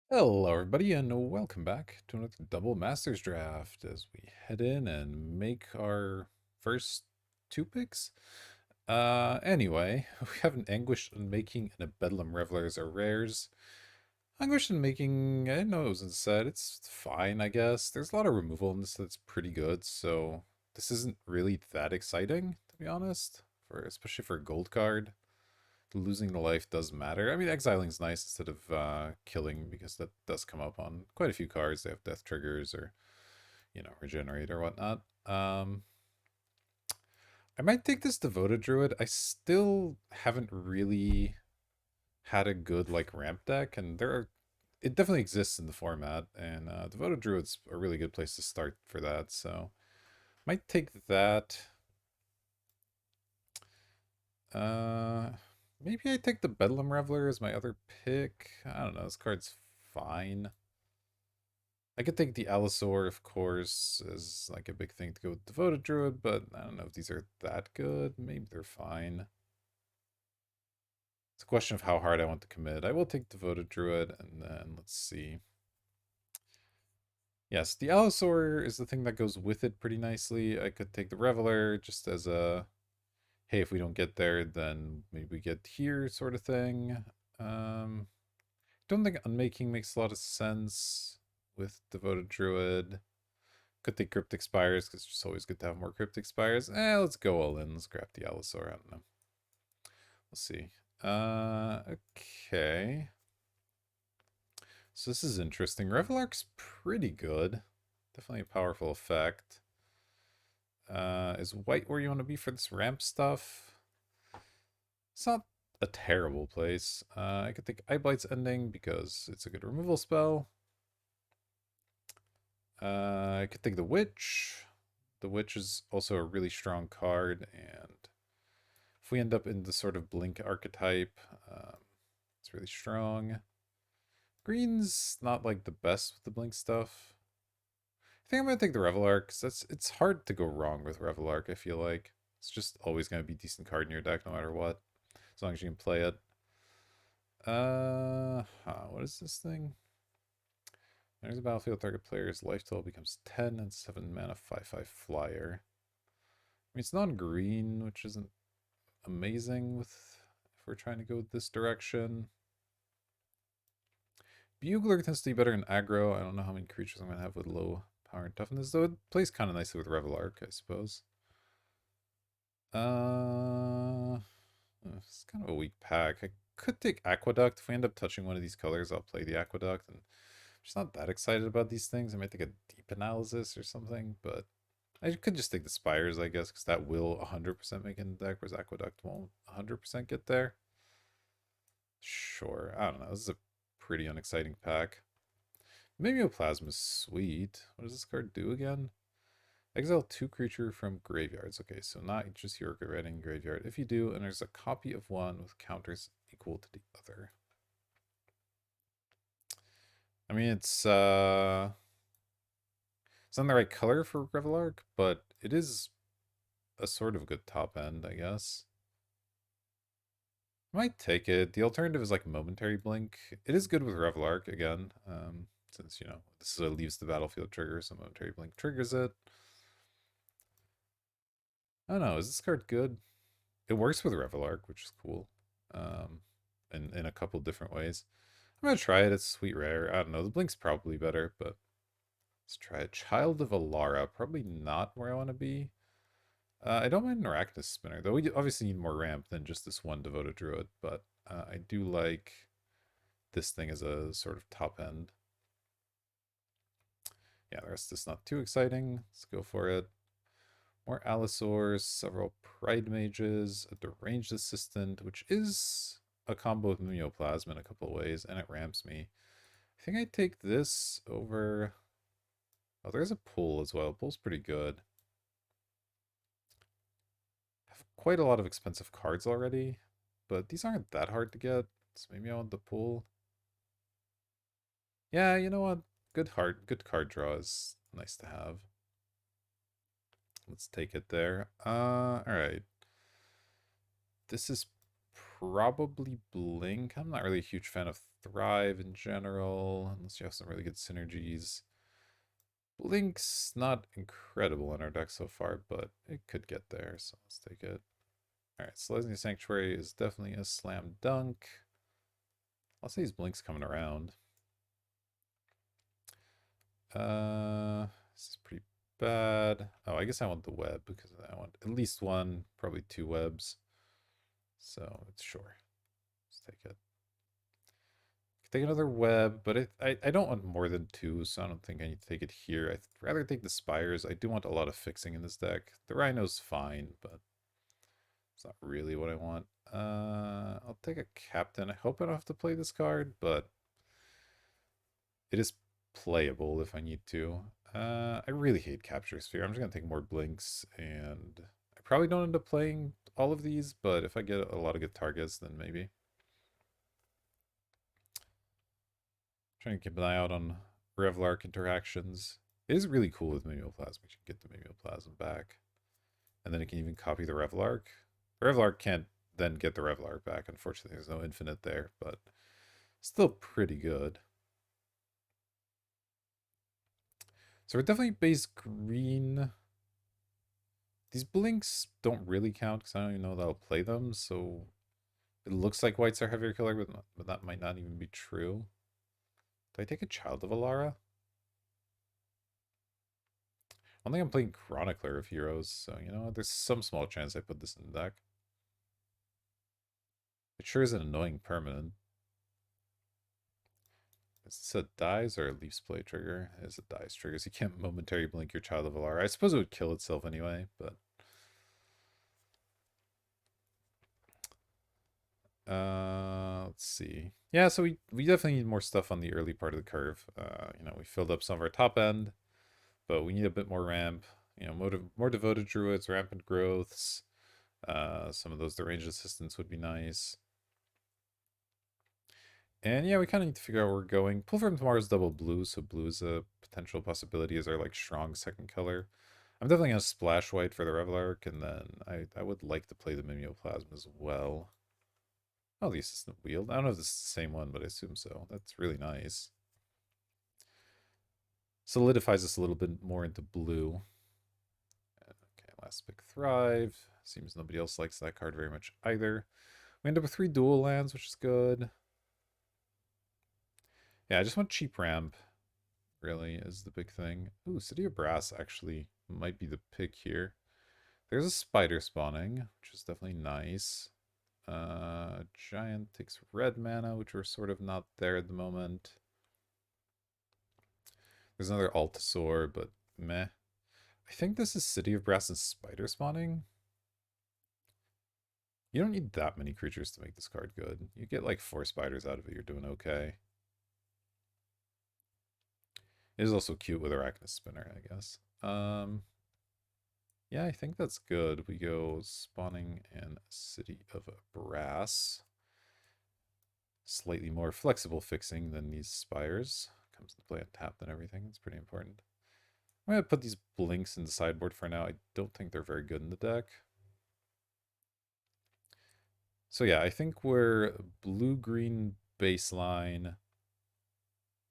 Hello, everybody, and welcome back to another Double Masters draft as we head in and make our first two picks. Anyway, we have an Anguish Unmaking and a Bedlam Reveler as our rares. Anguish Unmaking, I know it wasn't said, it's fine, I guess. There's a lot of removal in this that's pretty good, so this isn't really that exciting, to be honest, especially for a gold card. Losing the life does matter. I mean, exiling's nice instead of killing, because that does come up on quite a few cards. They have death triggers or, regenerate or whatnot. I might take this Devoted Druid. I still haven't really had a good like ramp deck, and it definitely exists in the format, and Devoted Druid's a really good place to start for that. So might take that. Uh, Maybe I take the Bedlam Reveler as my other pick. I don't know. This card's fine. I could take the Allosaur, of course, as like a big thing to go with Devoted Druid, but I don't know if these are that good. Maybe they're fine. It's a question of how hard I want to commit. I will take Devoted Druid, and then let's see. Yes, the Allosaur is the thing that goes with it pretty nicely. I could take the Reveler just as a, hey, if we don't get there, then maybe we get here sort of thing. Don't think Unmaking makes a lot of sense with Devoted Druid. Could take Cryptic Spires, because it's just always good to have more Cryptic Spires. Let's go all in. Let's grab the Allosaur. I don't know. We'll see. Okay. So this is interesting. Revelark's pretty good. Definitely a powerful effect. Is white where you want to be for this ramp stuff? It's not a terrible place. I could take Eye Ending because it's a good removal spell. I could take the Witch. The Witch is also a really strong card, and if we end up in the sort of Blink archetype, it's really strong. Green's not like the best with the Blink stuff. I think I'm gonna take the Revelark, because it's hard to go wrong with Revelark, I feel like. It's just always gonna be a decent card in your deck no matter what, as long as you can play it. What is this thing? There's a battlefield, target player's life total becomes 10 and 7 mana 5/5 flyer. I mean, it's non-green, which isn't amazing if we're trying to go this direction. Bugler tends to be better in aggro. I don't know how many creatures I'm going to have with low power and toughness, though it plays kind of nicely with Revelark, I suppose. Uh, it's kind of a weak pack. I could take Aqueduct. If we end up touching one of these colors, I'll play the Aqueduct. And I'm just not that excited about these things. I might take a Deep Analysis or something, but I could just take the Spires, I guess, because that will 100% make it in the deck, whereas Aqueduct won't 100% get there. Sure, I don't know. This is a pretty unexciting pack. Mimeoplasm is sweet. What does this card do again? Exile 2 creature from graveyards. Okay, so not just your red in graveyard. If you do, and there's a copy of one with counters equal to the other. I mean, it's not the right color for Revelark, but it is a sort of good top end, I guess. Might take it. The alternative is like Momentary Blink. It is good with Revelark again, since, this leaves the battlefield trigger, so Momentary Blink triggers it. I don't know, is this card good? It works with Revelark, which is cool, in a couple different ways. I'm gonna try it. It's sweet rare. I don't know. The Blink's probably better, but let's try it. Child of Alara. Probably not where I want to be. I don't mind an Arachnus Spinner, though we obviously need more ramp than just this one Devoted Druid, but I do like this thing as a sort of top end. Yeah, the rest is not too exciting. Let's go for it. More Allosaurs, several Pride Mages, a Deranged Assistant, which is a combo with Mimeoplasm in a couple of ways, and it ramps me. I think I take this over... Oh, there's a Pull as well. Pull's pretty good. I have quite a lot of expensive cards already, but these aren't that hard to get, so maybe I want the Pull. Yeah, you know what? Good card draw is nice to have. Let's take it there. Alright. This is probably Blink. I'm not really a huge fan of thrive in general, unless you have some really good synergies. Blink's not incredible in our deck so far, but it could get there, so let's take it. Alright, Selesnya Sanctuary is definitely a slam dunk. I'll say his Blink's coming around. This is pretty bad. Oh, I guess I want the web because I want at least one, probably two webs. So it's sure. Let's take it. Take another web, but I don't want more than two, so I don't think I need to take it here. I'd rather take the spires. I do want a lot of fixing in this deck. The Rhino's fine, but it's not really what I want. I'll take a captain. I hope I don't have to play this card, but it is playable if I need to. I really hate Capture Sphere. I'm just going to take more blinks, and I probably don't end up playing all of these, but if I get a lot of good targets, then maybe. Trying to keep an eye out on Revlark interactions. It is really cool with Mimeoplasm. We should get the Mimeoplasm back. And then it can even copy the Revlark. Revlark can't then get the Revlark back. Unfortunately, there's no infinite there, but still pretty good. So we're definitely base green. These blinks don't really count because I don't even know that I'll play them. So it looks like whites are heavier killer, but that might not even be true. Do I take a Child of Alara? I don't think I'm playing Chronicler of Heroes, so you know, there's some small chance I put this in the deck. It sure is an annoying permanent. Is this a dies or a leaves play trigger? It is a dies trigger, so you can't momentarily blink your Child of Alara. I suppose it would kill itself anyway, but let's see. Yeah, so we definitely need more stuff on the early part of the curve. You know, we filled up some of our top end, but we need a bit more ramp. You know, more devoted druids, rampant growths. Some of those the range assistants would be nice. And yeah, we kind of need to figure out where we're going. Pull from Tomorrow's double blue, so blue is a potential possibility as our like strong second color. I'm definitely gonna splash white for the Revelark, and then I would like to play the Mimeoplasm as well. Oh, the assistant wield. I don't know if this is the same one, but I assume so. That's really nice. Solidifies us a little bit more into blue. Okay, last pick Thrive. Seems nobody else likes that card very much either. We end up with 3 dual lands, which is good. Yeah, I just want cheap ramp, really, is the big thing. Ooh, City of Brass actually might be the pick here. There's a spider spawning, which is definitely nice. Giant takes red mana, which we're sort of not there at the moment. There's another Altasaur, but meh. I think this is City of Brass and spider spawning. You don't need that many creatures to make this card good. You get like 4 spiders out of it, you're doing okay. It is also cute with Arachnus Spinner, I guess. Yeah, I think that's good. We go spawning in City of Brass. Slightly more flexible fixing than these spires. Comes into play untapped and everything. It's pretty important. I'm going to put these blinks in the sideboard for now. I don't think they're very good in the deck. So yeah, I think we're blue-green baseline.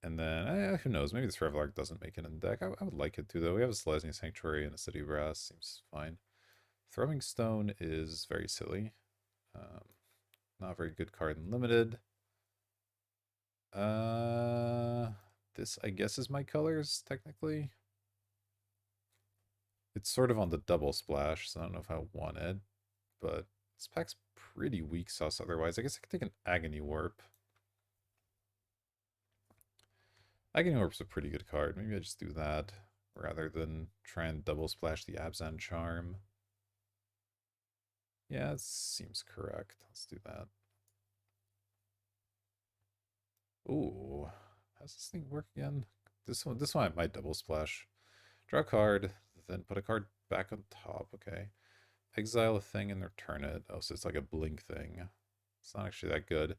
And then, who knows, maybe this Revelark doesn't make it in the deck. I would like it to, though. We have a Selesnya Sanctuary and a City of Brass. Seems fine. Throwing Stone is very silly. Not a very good card in Limited. This, I guess, is my colors, technically. It's sort of on the double splash, so I don't know if I want it. But this pack's pretty weak sauce otherwise. I guess I could take an Agony Warp. Agony Warp's a pretty good card. Maybe I just do that rather than try and double splash the Abzan Charm. Yeah, it seems correct. Let's do that. Ooh, how's this thing work again? This one I might double splash. Draw a card, then put a card back on top. Okay. Exile a thing and return it. Oh, so it's like a blink thing. It's not actually that good.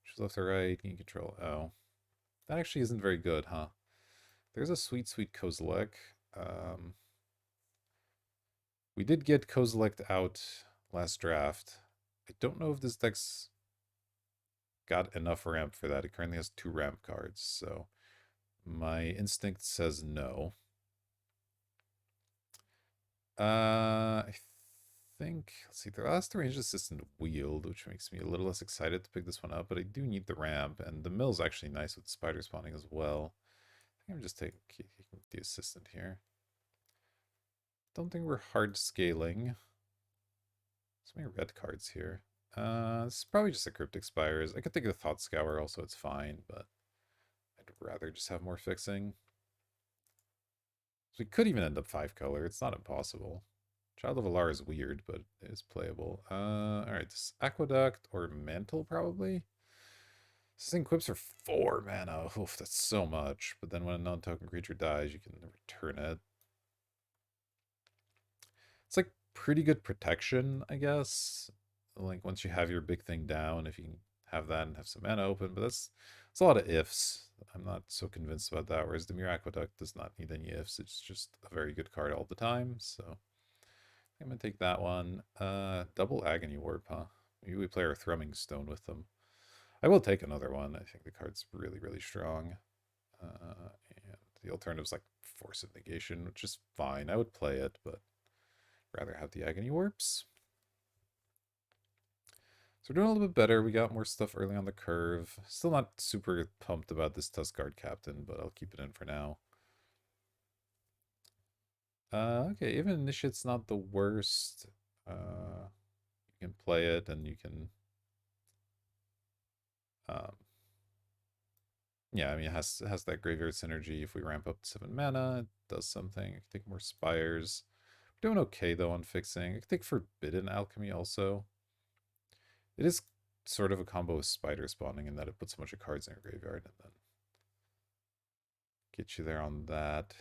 Choose left or right. Can you control? Oh, that actually isn't very good, huh? There's a sweet, sweet Kozilek. We did get Kozilek out last draft. I don't know if this deck's... got enough ramp for that. It currently has 2 ramp cards, so my instinct says no. I think, let's see, the last range assistant wield, which makes me a little less excited to pick this one up, but I do need the ramp, and the mill's actually nice with spider spawning as well. I think I'm just taking the assistant here. Don't think we're hard scaling. So many red cards here. This is probably just a Cryptic Spires. I could take the Thought Scour also, it's fine, but I'd rather just have more fixing. So we could even end up 5-color. It's not impossible. Child of Alar is weird, but it is playable. Alright, this Aqueduct or Mantle, probably? This thing equips for 4 mana. Oof, that's so much. But then when a non-token creature dies, you can return it. It's like pretty good protection, I guess. Like once you have your big thing down, if you can have that and have some mana open, but that's a lot of ifs. I'm not so convinced about that. Whereas the Mere Aqueduct does not need any ifs. It's just a very good card all the time. So I'm gonna take that one. Double Agony Warp, huh? Maybe we play our Thrumming Stone with them. I will take another one. I think the card's really, really strong. And the alternative's like Force of Negation, which is fine. I would play it, but rather have the Agony Warps. So we're doing a little bit better. We got more stuff early on the curve. Still not super pumped about this Tuskguard Captain, but I'll keep it in for now. Okay, even Initiate's not the worst. You can play it and you can... yeah, I mean, it has that graveyard synergy. If we ramp up to 7 mana, it does something. I can take more Spires. We're doing okay, though, on fixing. I can take Forbidden Alchemy also. It is sort of a combo with spider spawning in that it puts a bunch of cards in your graveyard and then get you there on that.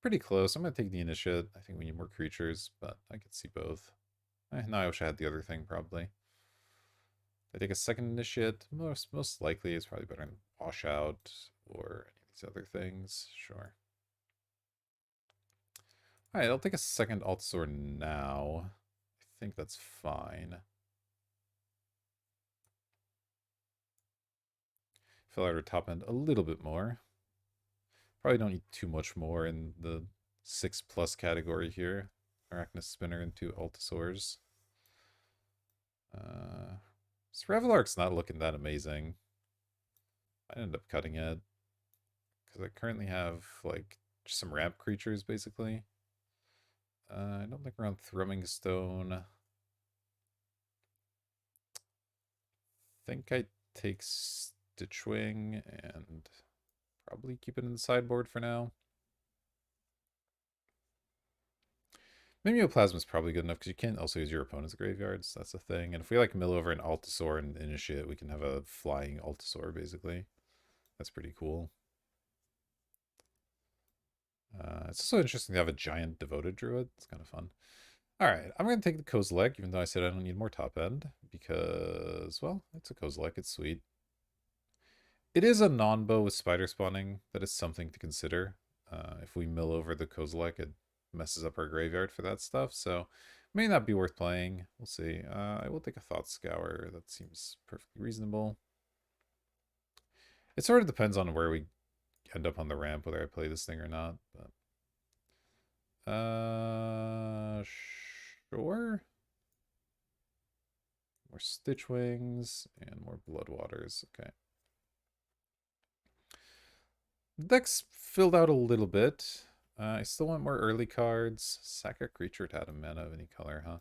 Pretty close. I'm going to take the initiate. I think we need more creatures, but I could see both. Now I wish I had the other thing, probably. I take a second initiate. Most likely it's probably better than Washout or any of these other things. Sure. Alright, I'll take a second Altasaur now. I think that's fine. Fill out our top end a little bit more. Probably don't need too much more in the 6+ category here. Arachnus Spinner and 2 Altasaurs. This Revelark's not looking that amazing. I end up cutting it. Because I currently have, like, just some ramp creatures, basically. I don't think we're on Thrumming Stone. I think I take Stitchwing and probably keep it in the sideboard for now. Mimeoplasma is probably good enough because you can't also use your opponent's graveyards. That's the thing. And if we like mill over an Altasaur and initiate, we can have a flying Altasaur, basically. That's pretty cool. It's also interesting to have a giant devoted druid. It's kind of fun. Alright, I'm going to take the Kozilek, even though I said I don't need more top end. Because, well, it's a Kozilek. It's sweet. It is a non-bow with spider spawning. That is something to consider. If we mill over the Kozilek, it messes up our graveyard for that stuff. So, may not be worth playing. We'll see. I will take a Thought Scour. That seems perfectly reasonable. It sort of depends on where we end up on the ramp, whether I play this thing or not. But sure. More Stitchwings and more Bloodwaters. Okay. The deck's filled out a little bit. I still want more early cards. Sack a creature to add a mana of any color, huh?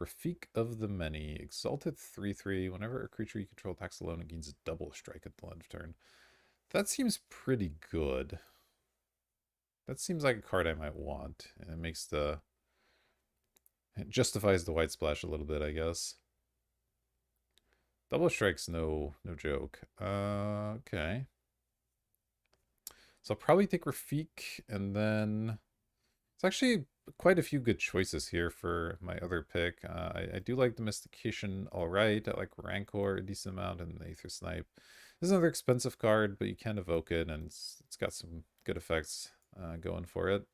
Rafik of the Many. Exalted 3/3. Whenever a creature you control attacks alone, it gains a double strike at the end of turn. That seems pretty good. That seems like a card I might want. And it makes the... it justifies the white splash a little bit, I guess. Double strike's no joke. Okay. So I'll probably take Rafik, and then... it's actually quite a few good choices here for my other pick. I do like the Mystication alright. I like Rancor a decent amount, and the Aether Snipe. This is another expensive card, but you can evoke it, and it's got some good effects going for it.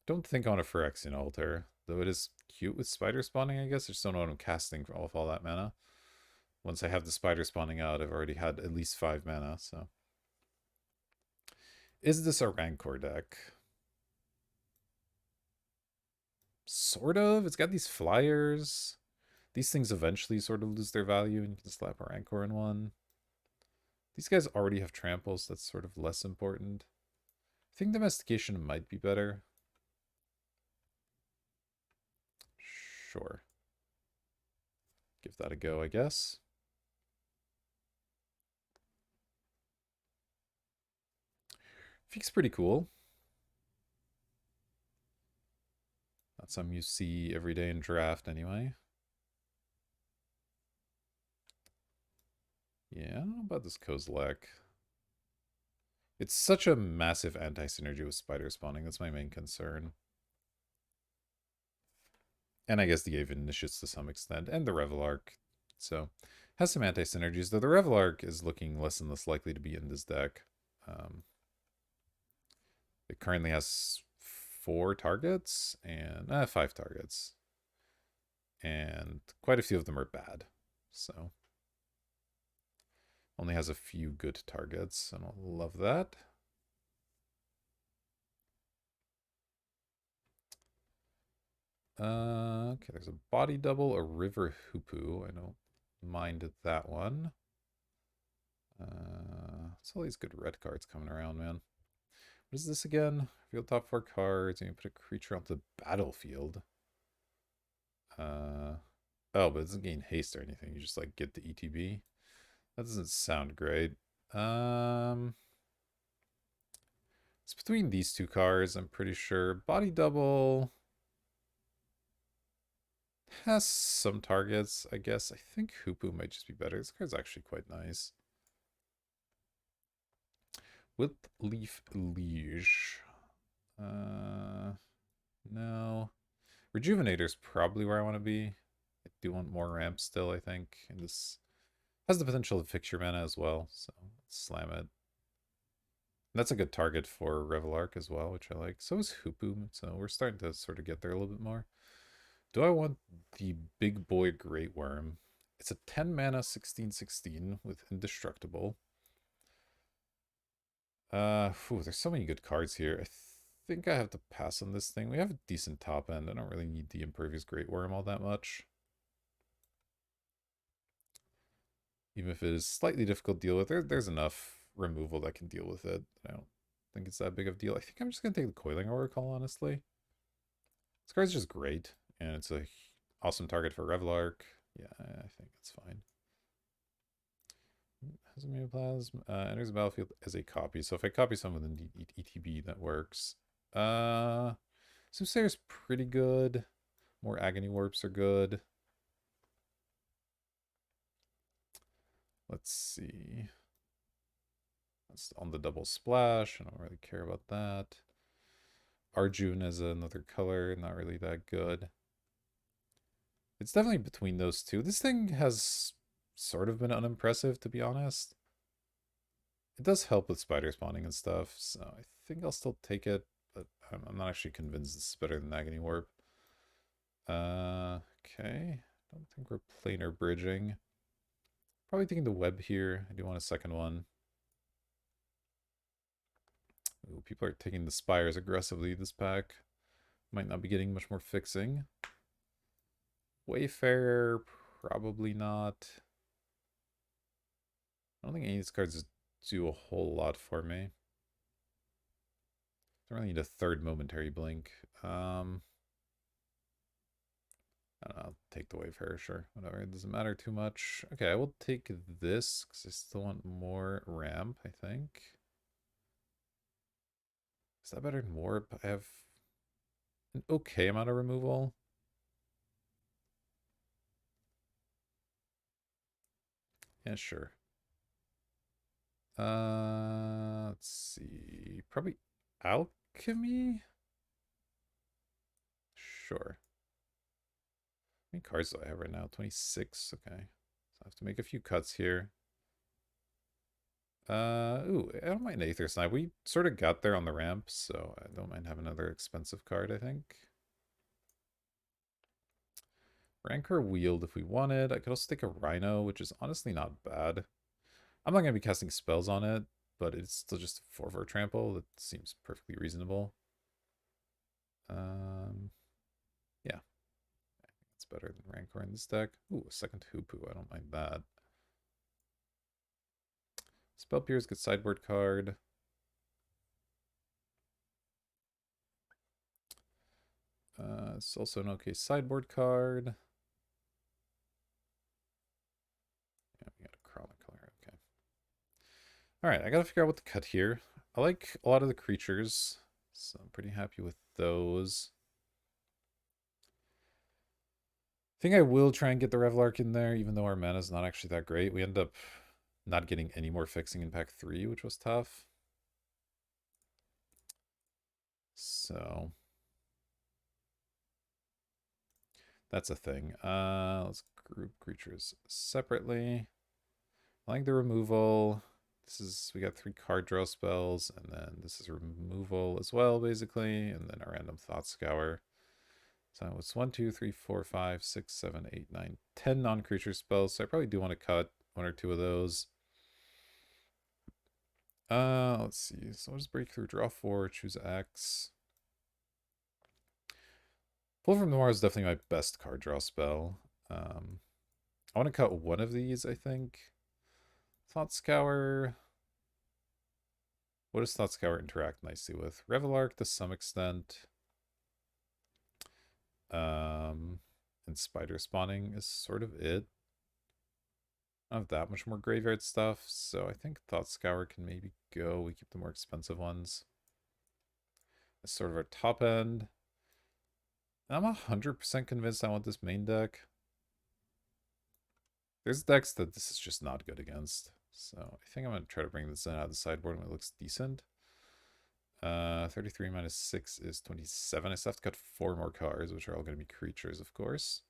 Don't think on a Phyrexian Altar. Though it is cute with spider spawning, I guess. I just don't know what I'm casting for all that mana. Once I have the spider spawning out, I've already had at least 5 mana, so. Is this a Rancor deck? Sort of. It's got these flyers. These things eventually sort of lose their value, and you can slap a Rancor in one. These guys already have tramples, that's sort of less important. I think domestication might be better. Sure. Give that a go, I guess. Feek's pretty cool. Not something you see every day in draft anyway. Yeah, I don't know about this Kozilek. It's such a massive anti-synergy with spider spawning. That's my main concern. And I guess the Avenicius to some extent, and the Revelark. So, has some anti-synergies, though the Revelark is looking less and less likely to be in this deck. It currently has 4 targets, and 5 targets. And quite a few of them are bad. So, only has a few good targets. I don't love that. Okay, there's a body double, a river hoopoe. I don't mind that one. It's all these good red cards coming around, man. What is this again? Field top 4 cards, and you put a creature onto the battlefield. Oh, but it doesn't gain haste or anything. You just like get the ETB. That doesn't sound great. It's between these 2 cards, I'm pretty sure. Body double has some targets, I guess. I think Hoopoe might just be better. This card's actually quite nice. With Leaf Liege. No. Rejuvenator's probably where I want to be. I do want more ramps still, I think. And this has the potential to fix your mana as well, so let's slam it. That's a good target for Revelark as well, which I like. So is Hoopoe, so we're starting to sort of get there a little bit more. Do I want the Big Boy Great Worm? It's a 10 mana 16/16 with Indestructible. There's so many good cards here. I think I have to pass on this thing. We have a decent top end. I don't really need the Impervious Great Worm all that much. Even if it is slightly difficult to deal with, there's enough removal that can deal with it. I don't think it's that big of a deal. I think I'm just going to take the Coiling Oracle, honestly. This card's just great, and it's a awesome target for Revelark. Yeah, I think it's fine. Has a Neoplasm. Enters the battlefield as a copy. So if I copy someone with an ETB, that works. Soothsayer's pretty good. More Agony Warps are good. Let's see. That's on the double splash. I don't really care about that. Arjun is another color. Not really that good. It's definitely between those two. This thing has sort of been unimpressive, to be honest. It does help with spider spawning and stuff, so I think I'll still take it, but I'm not actually convinced this is better than Agony Warp. Okay. Don't think we're planar bridging. Probably taking the web here. I do want a second one. Ooh, people are taking the spires aggressively this pack. Might not be getting much more fixing. Wayfarer, probably not. I don't think any of these cards do a whole lot for me. Don't really need a third momentary blink. I don't know, I'll take the Wayfarer, sure. Whatever, it doesn't matter too much. Okay, I will take this, because I still want more ramp, I think. Is that better than Warp? I have an okay amount of removal. Yeah, sure. Let's see. Probably Alchemy? Sure. How many cards do I have right now? 26. Okay. So I have to make a few cuts here. Ooh, I don't mind Aether Snipe. We sort of got there on the ramp, so I don't mind having another expensive card, I think. Rancor Wield if we wanted. I could also take a Rhino, which is honestly not bad. I'm not going to be casting spells on it, but it's still just a 4/4 trample. That seems perfectly reasonable. Yeah. It's better than Rancor in this deck. Ooh, a second Hoopu. I don't mind that. Spell Pierce, good sideboard card. It's also an okay sideboard card. Yeah, we got a crawling color. Okay. All right, I gotta figure out what to cut here. I like a lot of the creatures, so I'm pretty happy with those. I think I will try and get the Revelark in there, even though our mana is not actually that great. We end up not getting any more fixing in pack 3, which was tough. So that's a thing. Let's group creatures separately. I like the removal. We got 3 card draw spells, and then this is removal as well, basically, and then a random Thought Scour. So it's 1, 2, 3, 4, 5, 6, 7, 8, 9, 10 non-creature spells. So I probably do want to cut 1 or 2 of those. Let's see. So I'll just break through, draw 4, choose X. Pull from Noir is definitely my best card draw spell. I want to cut one of these, I think. Thought Scour. What does Thought Scour interact nicely with? Revelark to some extent. And Spider Spawning is sort of it. I don't have that much more graveyard stuff, so I think Thought Scour can maybe go. We keep the more expensive ones. It's sort of our top end. And I'm 100% convinced I want this main deck. There's decks that this is just not good against. So I think I'm going to try to bring this in out of the sideboard when it looks decent. 33 minus 6 is 27. I still have to cut 4 more cards, which are all going to be creatures, of course.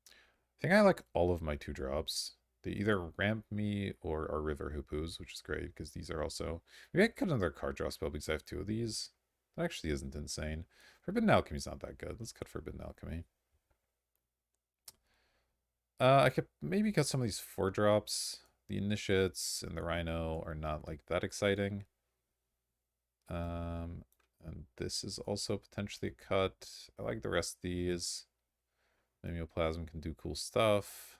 I think I like all of my 2-drops. They either ramp me or are river hoopus, which is great because these are also... Maybe I can cut another card draw spell because I have 2 of these. That actually isn't insane. Forbidden Alchemy's not that good. Let's cut Forbidden Alchemy. I could maybe cut some of these 4-drops. The Initiates and the Rhino are not like that exciting. And this is also potentially a cut. I like the rest of these. Mimeoplasm can do cool stuff.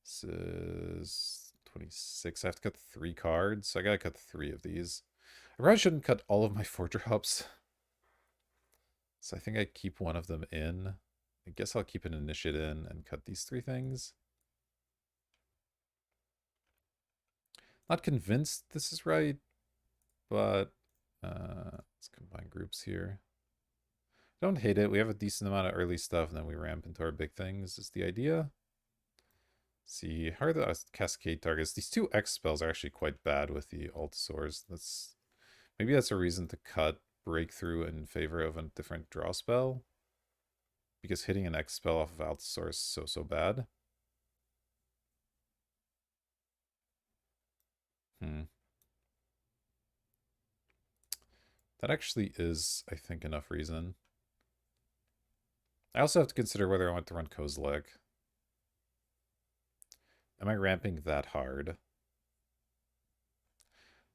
This is 26. I have to cut 3 cards, so I gotta cut 3 of these. I probably shouldn't cut all of my 4-drops. So I think I keep one of them in. I guess I'll keep an Initiate in and cut these 3 things. Not convinced this is right, but let's combine groups here. Don't hate it. We have a decent amount of early stuff, and then we ramp into our big things, is the idea. Let's see, how are the cascade targets? These 2 X spells are actually quite bad with the Altasaurs. Maybe that's a reason to cut Breakthrough in favor of a different draw spell. Because hitting an X spell off of Altasaur is so bad. That actually is, I think, enough reason. I also have to consider whether I want to run Kozilek. Am I ramping that hard?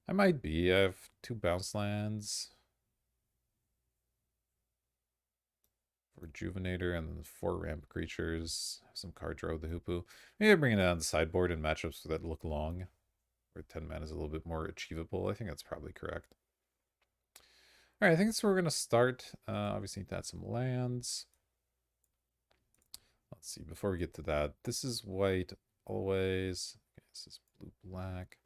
I might be. I have 2 bounce lands. Rejuvenator and then 4 ramp creatures. Some card draw with the Hoopu. Maybe I bring it on the sideboard in matchups that look long. Where 10 mana is a little bit more achievable. I think that's probably correct. Alright, I think that's where we're going to start. Obviously need to add some lands. Let's see, before we get to that, this is white always. Okay, this is blue-black.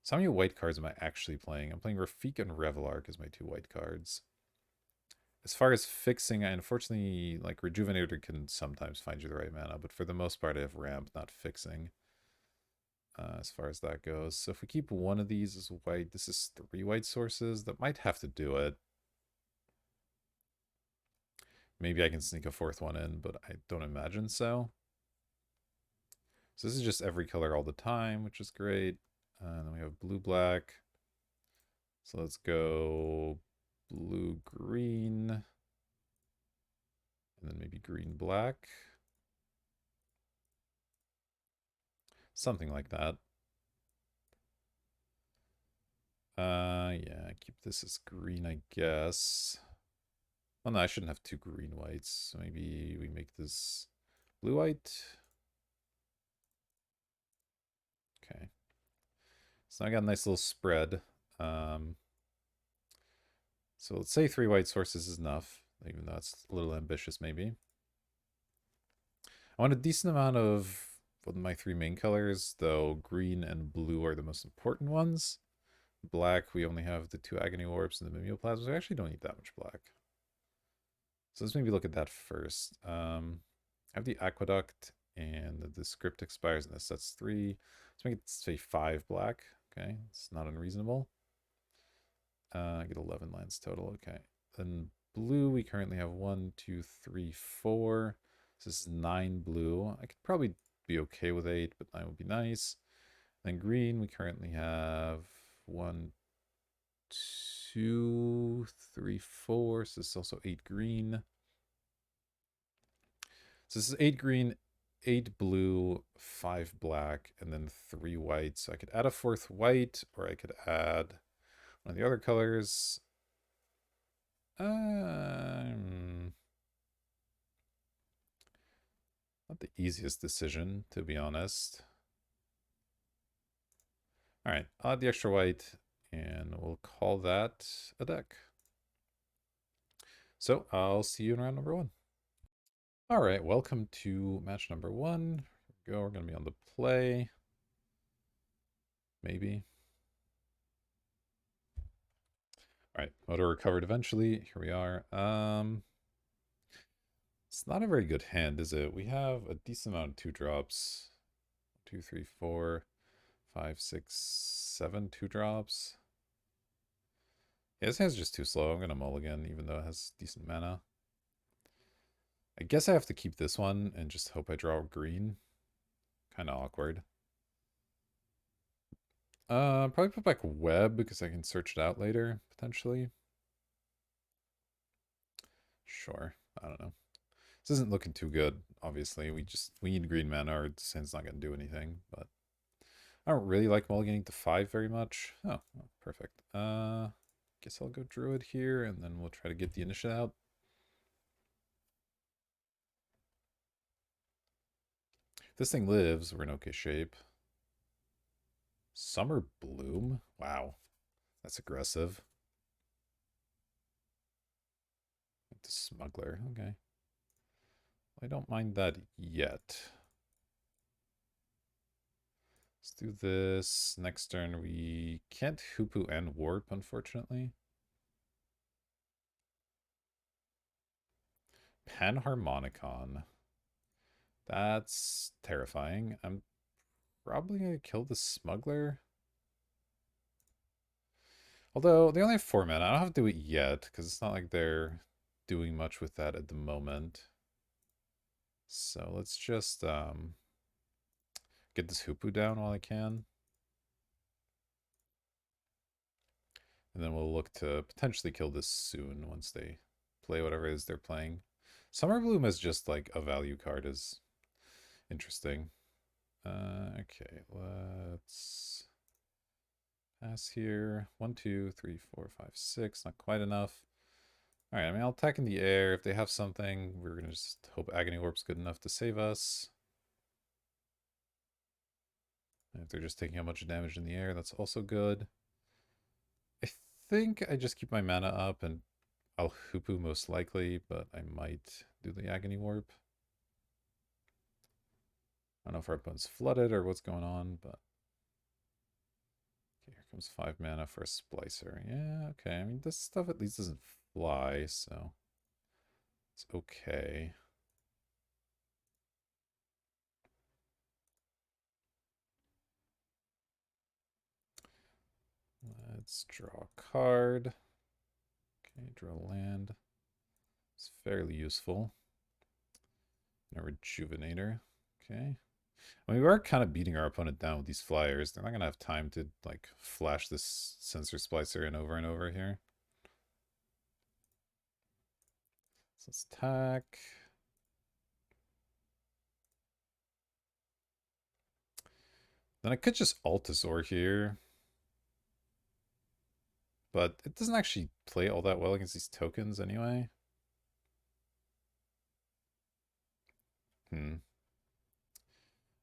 So how many white cards am I actually playing? I'm playing Rafik and Revelark as my 2 white cards. As far as fixing, I unfortunately, like, Rejuvenator can sometimes find you the right mana, but for the most part I have ramp, not fixing. As far as that goes. So if we keep one of these as white, this is 3 white sources. That might have to do it. Maybe I can sneak a 4th one in, but I don't imagine so. So this is just every color all the time, which is great. And then we have blue-black. So let's go blue-green. And then maybe green, black. Something like that. Yeah, keep this as green, I guess. Oh no, I shouldn't have two green whites. So maybe we make this blue white. Okay. So I got a nice little spread. Um, so let's say three white sources is enough, even though it's a little ambitious maybe. I want a decent amount of my three main colors, though green and blue are the most important ones. Black, we only have the two agony orbs and the mimeoplasms. We actually don't need that much black. So let's maybe look at that first. I have the aqueduct, and the script expires in this. That's three. Let's make it say five black. Okay, it's not unreasonable. I get 11 lands total. Okay, then blue, we currently have 1, 2, 3, 4. This is 9 blue. I could probably be okay with 8, but 9 would be nice. Then green, we currently have 1, 2, 3, 4. So this is also 8 green. So this is 8 green, 8 blue, 5 black, and then 3 white. So I could add a fourth white, or I could add one of the other colors. Not the easiest decision, to be honest. All right, I'll add the extra white, and we'll call that a deck. So I'll see you in round number 1. All right, welcome to match number 1. Here we go. We're going to be on the play. Maybe. All right, motor recovered eventually. Here we are. It's not a very good hand, is it? We have a decent amount of 2-drops. 2, 3, 4, 5, 6, 7 2-drops. Yeah, this hand's just too slow. I'm gonna mulligan, even though it has decent mana. I guess I have to keep this one and just hope I draw green. Kind of awkward. Probably put back web because I can search it out later, potentially. Sure. I don't know. This isn't looking too good, obviously. We need green mana or this hand's not gonna do anything, but I don't really like mulliganing to 5 very much. Oh, perfect. Guess I'll go Druid here, and then we'll try to get the initiate out. If this thing lives, we're in okay shape. Summer Bloom? Wow. That's aggressive. The Smuggler, okay. I don't mind that yet. Let's do this. Next turn, we can't Hoopu and Warp, unfortunately. Panharmonicon. That's terrifying. I'm probably going to kill the Smuggler. Although, they only have 4 mana. I don't have to do it yet, because it's not like they're doing much with that at the moment. So let's just get this Hoopu down while I can. And then we'll look to potentially kill this soon once they play whatever it is they're playing. Summer Bloom is just like a value card is interesting. Okay, let's pass here. 1, 2, 3, 4, 5, 6. Not quite enough. All right, I mean, I'll attack in the air. If they have something, we're going to just hope Agony Orb's good enough to save us. And if they're just taking a bunch of damage in the air, that's also good. I think I just keep my mana up and I'll Hoopu most likely, but I might do the Agony Warp. I don't know if our opponent's flooded or what's going on, but... Okay, here comes 5 mana for a Splicer. Yeah, okay. I mean, this stuff at least doesn't fly, so... It's okay. Let's draw a card. Okay, draw land. It's fairly useful. And a Rejuvenator. Okay. I mean, we are kind of beating our opponent down with these flyers. They're not going to have time to, like, flash this Sensor Splicer in over and over here. So let's attack. Then I could just Altasaur here, but it doesn't actually play all that well against these tokens anyway. Hmm.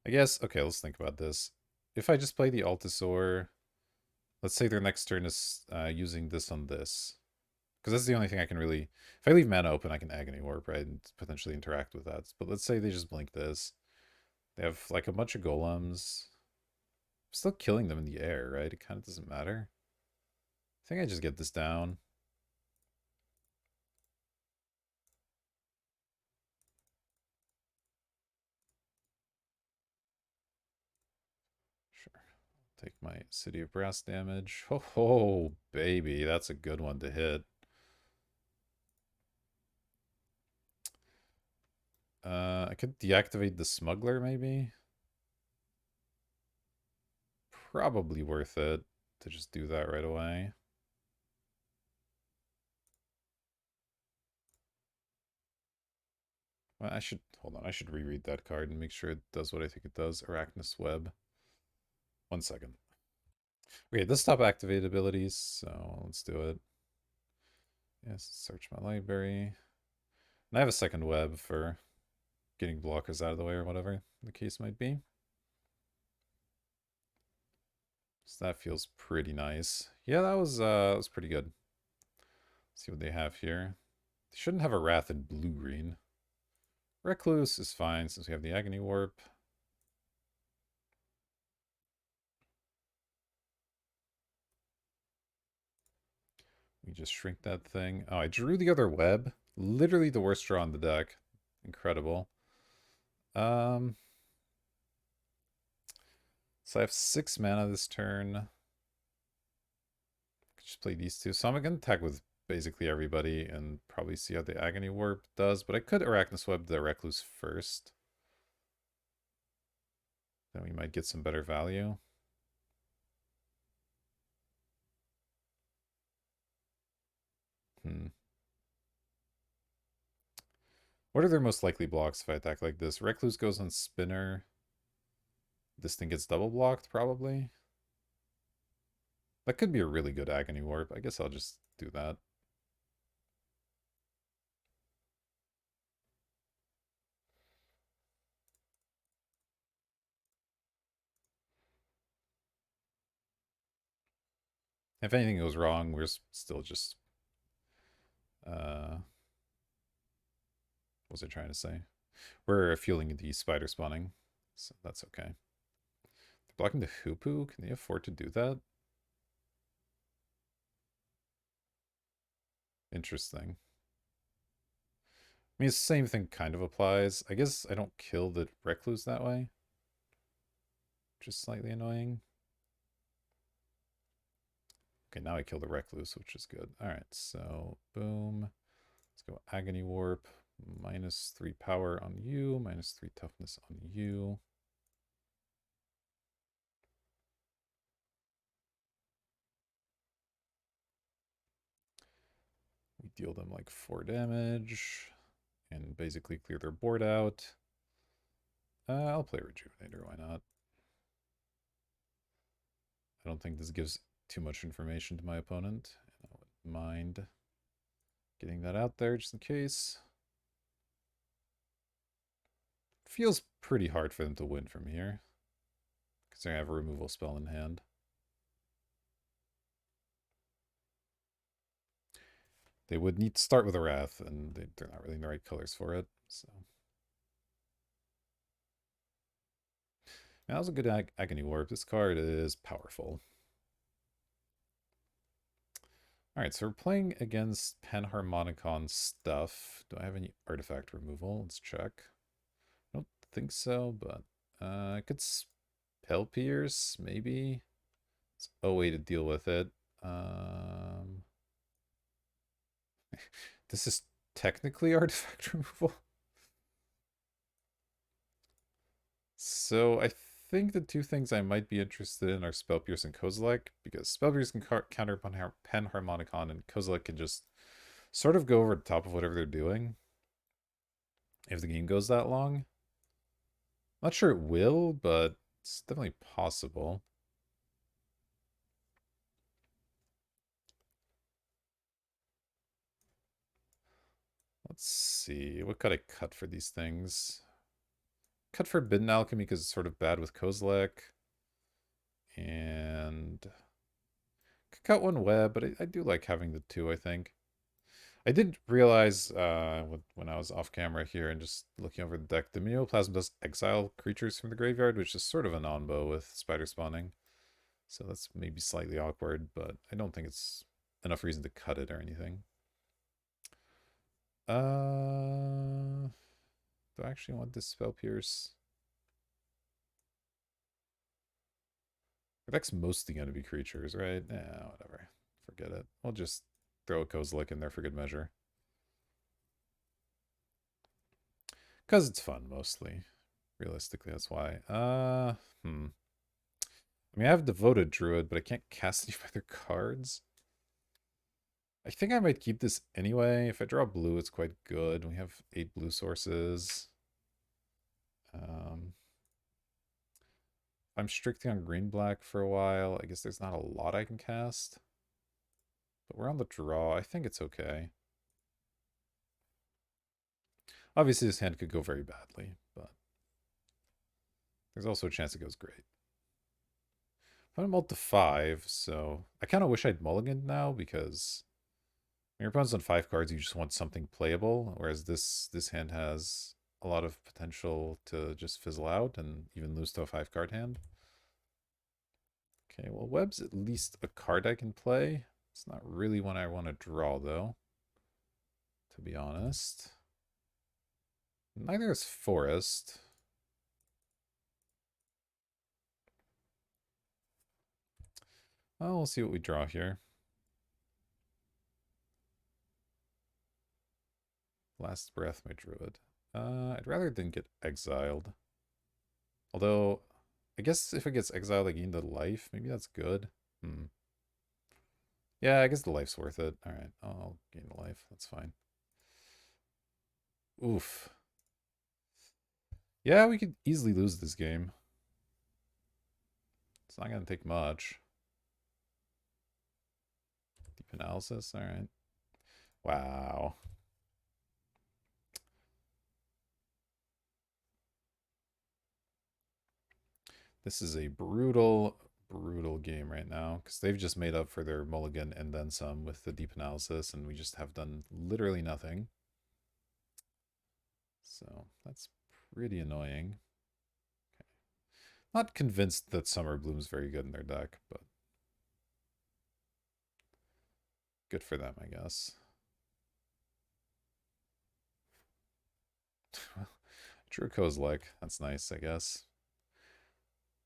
I guess, okay, let's think about this. If I just play the Altasaur, let's say their next turn is using this on this. Because that's the only thing I can really... If I leave mana open, I can Agony Warp, right? And potentially interact with that. But let's say they just blink this. They have, like, a bunch of golems. I'm still killing them in the air, right? It kind of doesn't matter. I think I just get this down. Sure. Take my City of Brass damage. Oh, baby. That's a good one to hit. I could deactivate the Smuggler, maybe? Probably worth it to just do that right away. Well, I should... Hold on. I should reread that card and make sure it does what I think it does. Arachnus Web. 1 second. Okay, this top activated abilities, so let's do it. Yes, search my library. And I have a second web for getting blockers out of the way or whatever the case might be. So that feels pretty nice. Yeah, that was pretty good. Let's see what they have here. They shouldn't have a Wrath in blue-green. Recluse is fine since we have the Agony Warp. We just shrink that thing. Oh, I drew the other web. Literally the worst draw on the deck. Incredible. So I have 6 mana this turn. Just play these two. So I'm going to attack with basically everybody and probably see how the Agony Warp does. But I could Arachnus Web the Recluse first. Then we might get some better value. What are their most likely blocks if I attack like this? Recluse goes on Spinner. This thing gets double blocked, probably. That could be a really good Agony Warp. I guess I'll just do that. If anything goes wrong, we're still just... what was I trying to say? We're fueling the spider spawning, so that's okay. They're blocking the Hoopu? Can they afford to do that? Interesting. I mean, the same thing kind of applies. I guess I don't kill the Recluse that way. Just slightly annoying. Okay, now I kill the Recluse, which is good. Alright, so boom. Let's go Agony Warp. -3 power on you, -3 toughness on you. We deal them like 4 damage and basically clear their board out. I'll play Rejuvenator, why not? I don't think this gives too much information to my opponent. I wouldn't mind getting that out there just in case. Feels pretty hard for them to win from here, because they have a removal spell in hand. They would need to start with a Wrath, and they're not really in the right colors for it, so... That was a good Agony Warp. This card is powerful. Alright, so we're playing against Panharmonicon stuff. Do I have any artifact removal? Let's check. I don't think so, but I could Spell Pierce, maybe. It's a way to deal with it. This is technically artifact removal. So I think the two things I might be interested in are Spell Pierce and Kozilek, because Spell Pierce can counter Panharmonicon, and Kozilek can just sort of go over the top of whatever they're doing if the game goes that long. Not sure it will, but It's definitely possible. Let's see. What could I cut for these things? Cut Forbidden Alchemy because it's sort of bad with Kozilek. And could cut one web, but I do like having the two, I think. I did realize when I was off camera here and just looking over the deck, the Neoplasm does exile creatures from the graveyard, which is sort of a non-bow with spider spawning. So that's maybe slightly awkward, but I don't think it's enough reason to cut it or anything. Do I actually want this Spell Pierce? The deck's mostly going to be creatures, right? Yeah, whatever. Forget it. I'll just throw a Kozilek in there for good measure. Because it's fun, mostly. Realistically, that's why. I mean, I have Devoted Druid, but I can't cast any other cards. I think I might keep this anyway. If I draw blue, it's quite good. We have 8 blue sources. Um, I'm strictly on green-black for a while. I guess there's not a lot I can cast. But we're on the draw. I think it's okay. Obviously, this hand could go very badly, but there's also a chance it goes great. I'm gonna to 5, so I kind of wish I'd mulliganed now because when your opponent's on 5 cards, you just want something playable, whereas this hand has a lot of potential to just fizzle out and even lose to a 5-card hand. Okay, well, Web's at least a card I can play. It's not really one I want to draw, though, to be honest. Neither is Forest. Well, we'll see what we draw here. Last Breath, my Druid. I'd rather than get exiled. Although, I guess if it gets exiled, I gain the life. Maybe that's good. Hmm. Yeah, I guess the life's worth it. All right, I'll gain the life. That's fine. Oof. Yeah, we could easily lose this game. It's not going to take much. Deep analysis. All right. Wow. This is a brutal, brutal game right now because they've just made up for their mulligan and then some with the deep analysis, and we just have done literally nothing. So that's pretty annoying. Okay. Not convinced that Summer Bloom's very good in their deck, but good for them, I guess. True Kozilek. That's nice, I guess.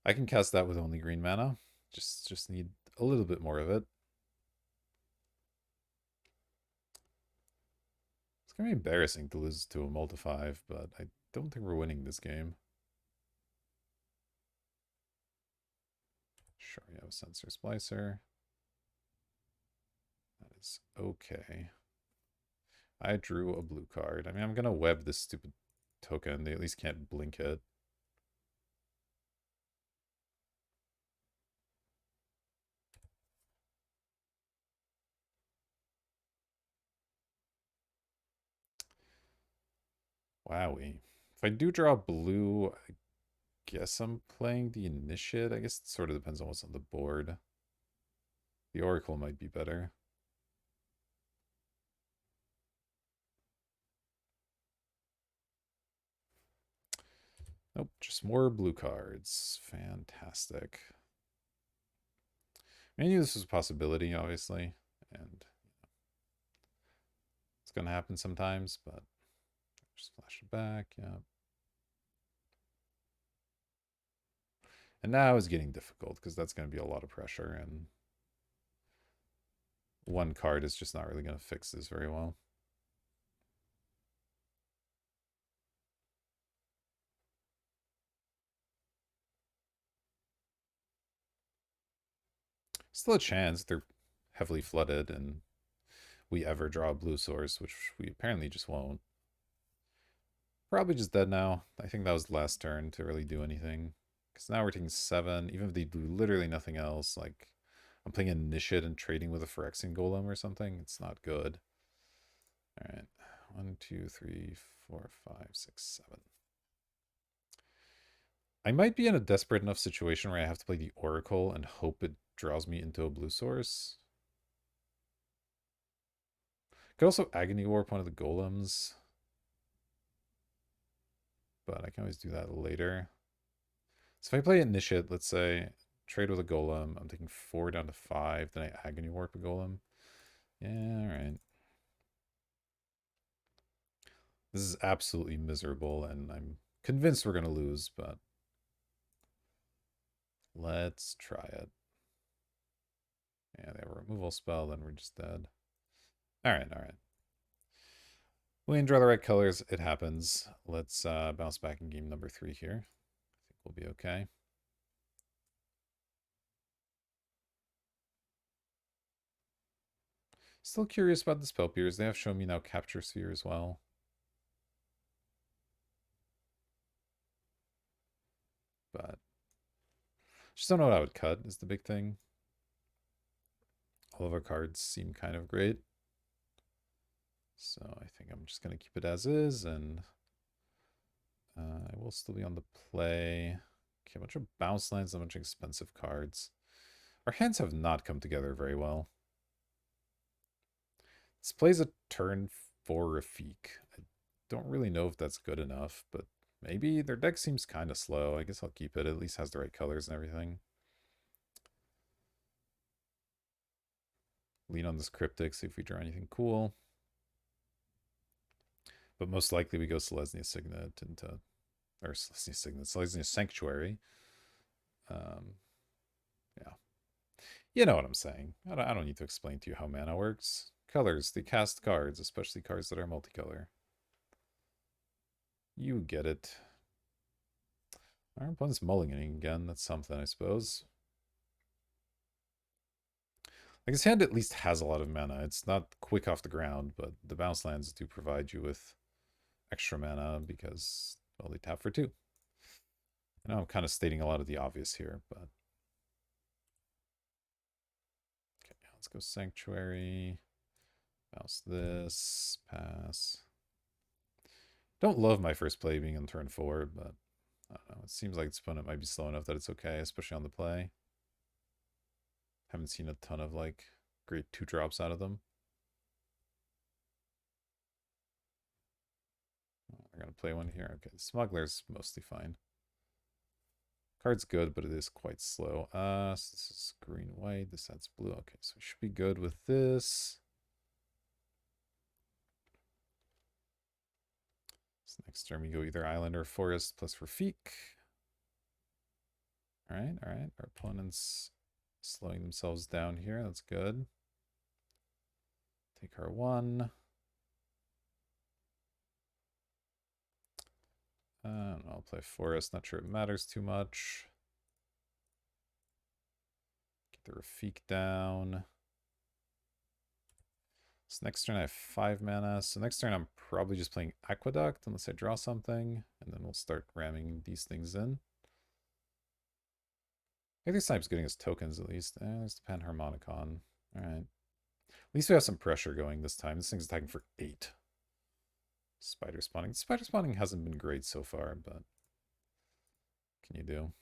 I can cast that with only green mana. Just need a little bit more of it. It's gonna be embarrassing to lose to a multi 5, but I don't think we're winning this game. Sure, we have a Sensor Splicer. That is okay. I drew a blue card. I mean, I'm gonna web this stupid token. They at least can't blink it. Wowie. If I do draw blue, I guess I'm playing the Initiate. I guess it sort of depends on what's on the board. The Oracle might be better. Nope, just more blue cards. Fantastic. I knew this was a possibility, obviously, and it's going to happen sometimes, but just flash it back. Yeah. And now it's getting difficult because that's going to be a lot of pressure, and one card is just not really going to fix this very well. Still a chance they're heavily flooded and we ever draw a blue source, which we apparently just won't. Probably just dead now. I think that was the last turn to really do anything. Because now we're taking 7, even if they do literally nothing else. Like, I'm playing a Nishid and trading with a Phyrexian Golem or something. It's not good. All right. 1, 2, 3, 4, 5, 6, 7. I might be in a desperate enough situation where I have to play the Oracle and hope it draws me into a blue source. Could also Agony Warp one of the Golems. But I can always do that later. So if I play Initiate, let's say, trade with a Golem, I'm taking 4 down to 5, then I Agony Warp a Golem. Yeah, alright. This is absolutely miserable, and I'm convinced we're going to lose, but let's try it. Yeah, they have a removal spell, then we're just dead. Alright, alright. We didn't draw the right colors. It happens. Let's bounce back in game number 3 here. I think we'll be okay. Still curious about the spell pierce. They have shown me now Capture Sphere as well. But just don't know what I would cut is the big thing. All of our cards seem kind of great. So I think I'm just going to keep it as is, and I will still be on the play. Okay, a bunch of bounce lines, a bunch of expensive cards. Our hands have not come together very well. This plays a turn 4 Rafik. I don't really know if that's good enough, but maybe their deck seems kind of slow. I guess I'll keep it. At least has the right colors and everything. Lean on this Cryptic, see if we draw anything cool. But most likely we go Selesnya Signet into... Or Selesnya Signet, Selesnya Sanctuary. Yeah. You know what I'm saying. I don't need to explain to you how mana works. Colors, they cast cards, especially cards that are multicolor. You get it. Our opponent's mulliganing again. That's something, I suppose. Like, his hand at least has a lot of mana. It's not quick off the ground, but the bounce lands do provide you with extra mana because, well, they tap for 2. I know I'm kind of stating a lot of the obvious here, but... Okay, let's go Sanctuary. Bounce this. Pass. Don't love my first play being on turn 4, but I don't know. It seems like its opponent might be slow enough that it's okay, especially on the play. Haven't seen a ton of, like, great 2-drops out of them. We're going to play one here. Okay, Smuggler's mostly fine. Card's good, but it is quite slow. So this is green, white. This adds blue. Okay, so we should be good with this. So next turn we go either Island or Forest plus Rafik. Alright, alright. Our opponent's slowing themselves down here. That's good. Take our 1. I'll play Forest. Not sure it matters too much. Get the Rafik down. So next turn I have 5 mana. So next turn I'm probably just playing Aqueduct unless I draw something. And then we'll start ramming these things in. I think this Snipe's getting us tokens at least. There's the Panharmonicon. Alright. At least we have some pressure going this time. This thing's attacking for 8. Spider spawning. Spider spawning hasn't been great so far, but what can you do?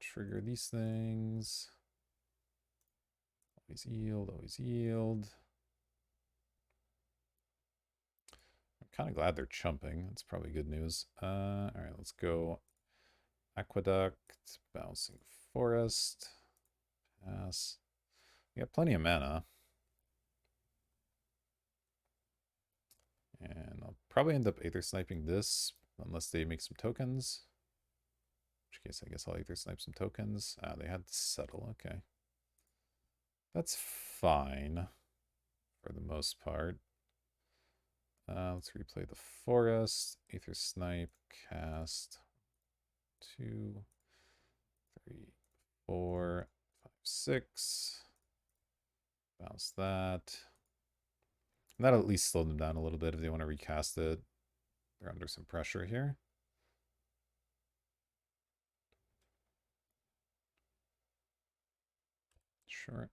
Trigger these things. Always yield, always yield. I'm kind of glad they're chumping. That's probably good news. Alright, let's go Aqueduct, Bouncing Forest. Pass. We got plenty of mana. And I'll probably end up Aether Sniping this, unless they make some tokens. In which case, I guess I'll Aether Snipe some tokens. Ah, they had to settle. Okay. That's fine for the most part. Let's replay the Forest. Aether Snipe, cast. 2, 3, 4, 5, 6. Bounce that. And that'll at least slow them down a little bit if they want to recast it. They're under some pressure here. Sure.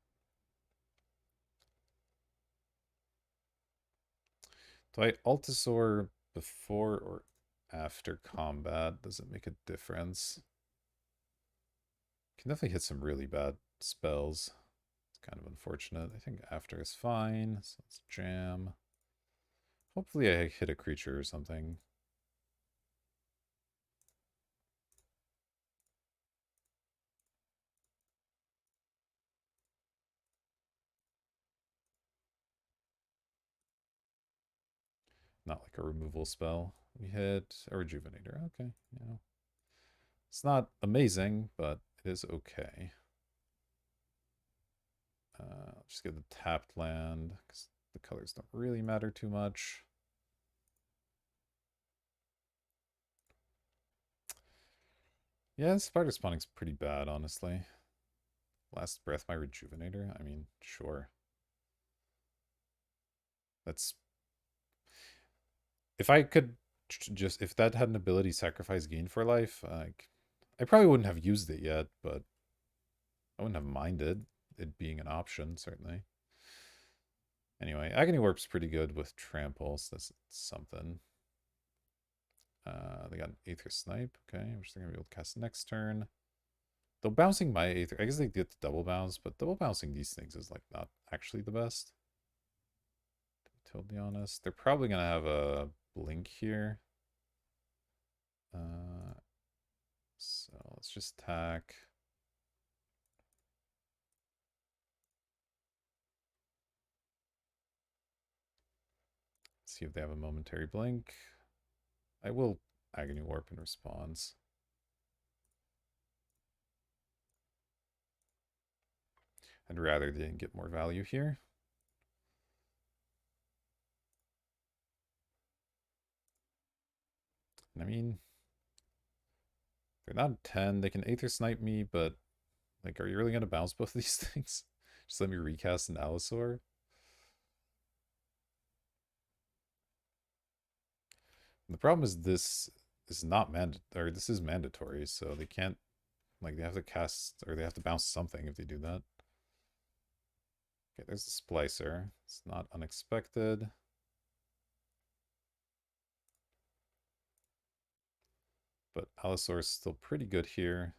Do I Altasaur before or after combat? Does it make a difference? Can definitely hit some really bad spells. It's kind of unfortunate. I think after is fine. So let's jam. Hopefully I hit a creature or something. Not like a removal spell. We hit a Rejuvenator. Okay, yeah. It's not amazing, but it is okay. Just get the tapped land, because the colors don't really matter too much. Yeah, spider spawning's pretty bad, honestly. Last breath, my Rejuvenator? I mean, sure. That's... If I could just... If that had an ability sacrifice gain for life, like... I probably wouldn't have used it yet, but I wouldn't have minded it being an option, certainly. Anyway, Agony Warp's pretty good with Trample, so that's something. They got an Aether Snipe, okay, which they're going to be able to cast next turn. Though bouncing my Aether, I guess they get the double bounce, but double bouncing these things is like not actually the best. To be totally honest. They're probably going to have a Blink here. So let's just attack. See if they have a momentary blink. I will Agony Warp in response. I'd rather they didn't get more value here. I mean, they're not 10. They can Aether Snipe me, but like, are you really going to bounce both of these things? Just let me recast an Allosaur? The problem is this is not mandatory, or this is mandatory, so they can't, like, they have to cast, or they have to bounce something if they do that. Okay, there's the Splicer. It's not unexpected. But Allosaur is still pretty good here.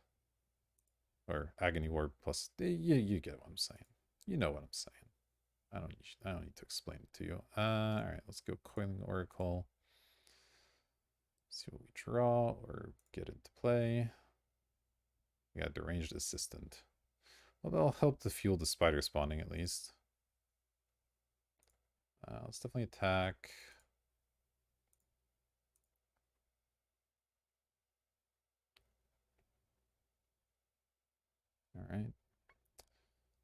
Or Agony Warp plus, you get what I'm saying. You know what I'm saying. I don't need to explain it to you. All right, let's go Coiling Oracle. See what we draw or get into play. We got Deranged Assistant. Well, that'll help to fuel the spider spawning at least. Let's definitely attack. All right.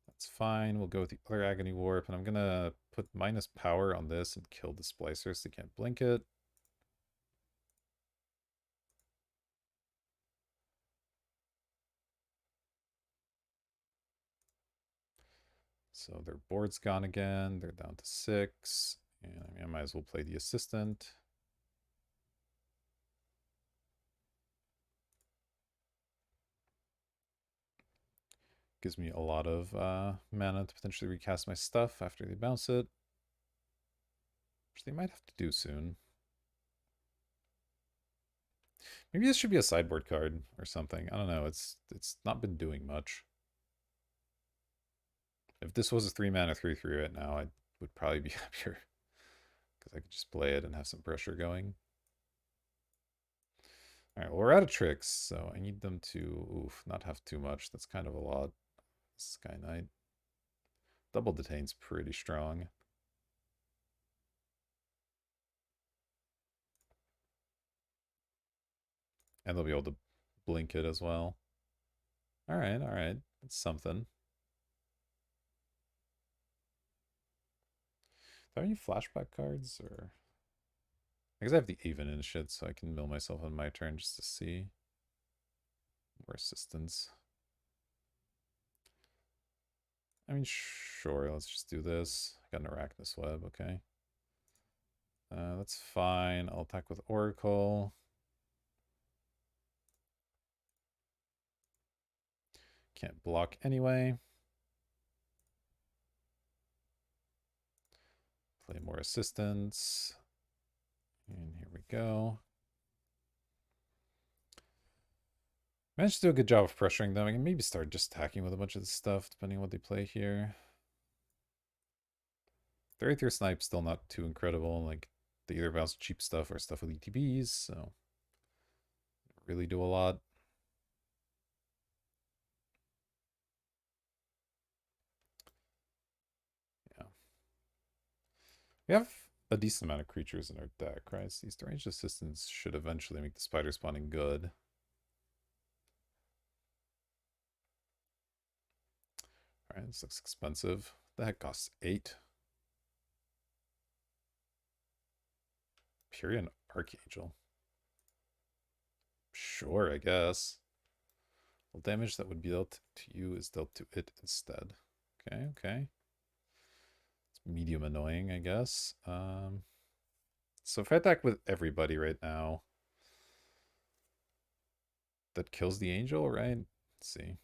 That's fine. We'll go with the other Agony Warp, and I'm going to put minus power on this and kill the Splicer so they can't blink it. So their board's gone again. They're down to 6. And I mean, I might as well play the Assistant. Gives me a lot of mana to potentially recast my stuff after they bounce it. Which they might have to do soon. Maybe this should be a sideboard card or something. I don't know. It's not been doing much. If this was a 3-mana 3/3 right now, I would probably be happier. Because I could just play it and have some pressure going. Alright, well, we're out of tricks, so I need them to, not have too much. That's kind of a lot. Sky Knight. Double Detain's pretty strong. And they'll be able to blink it as well. Alright, alright. That's something. Are there any flashback cards, or... I guess I have the even and shit, so I can mill myself on my turn just to see. More assistance. I mean, sure, let's just do this. I got an Arachnus Web, okay. That's fine. I'll attack with Oracle. Can't block anyway. Play more assistance. And here we go. Managed to do a good job of pressuring them. I can maybe start just attacking with a bunch of this stuff, depending on what they play here. Their Aether Snipe's still not too incredible. Like, they either bounce cheap stuff or stuff with ETBs, so really do a lot. Yeah. We have a decent amount of creatures in our deck, right? So these deranged assistants should eventually make the spider spawning good. Alright, this looks expensive. The heck costs 8? Pyrian Archangel. Sure, I guess. Well, damage that would be dealt to you is dealt to it instead. Okay, okay. It's medium annoying, I guess. So if I attack with everybody right now, that kills the angel, right? Let's see.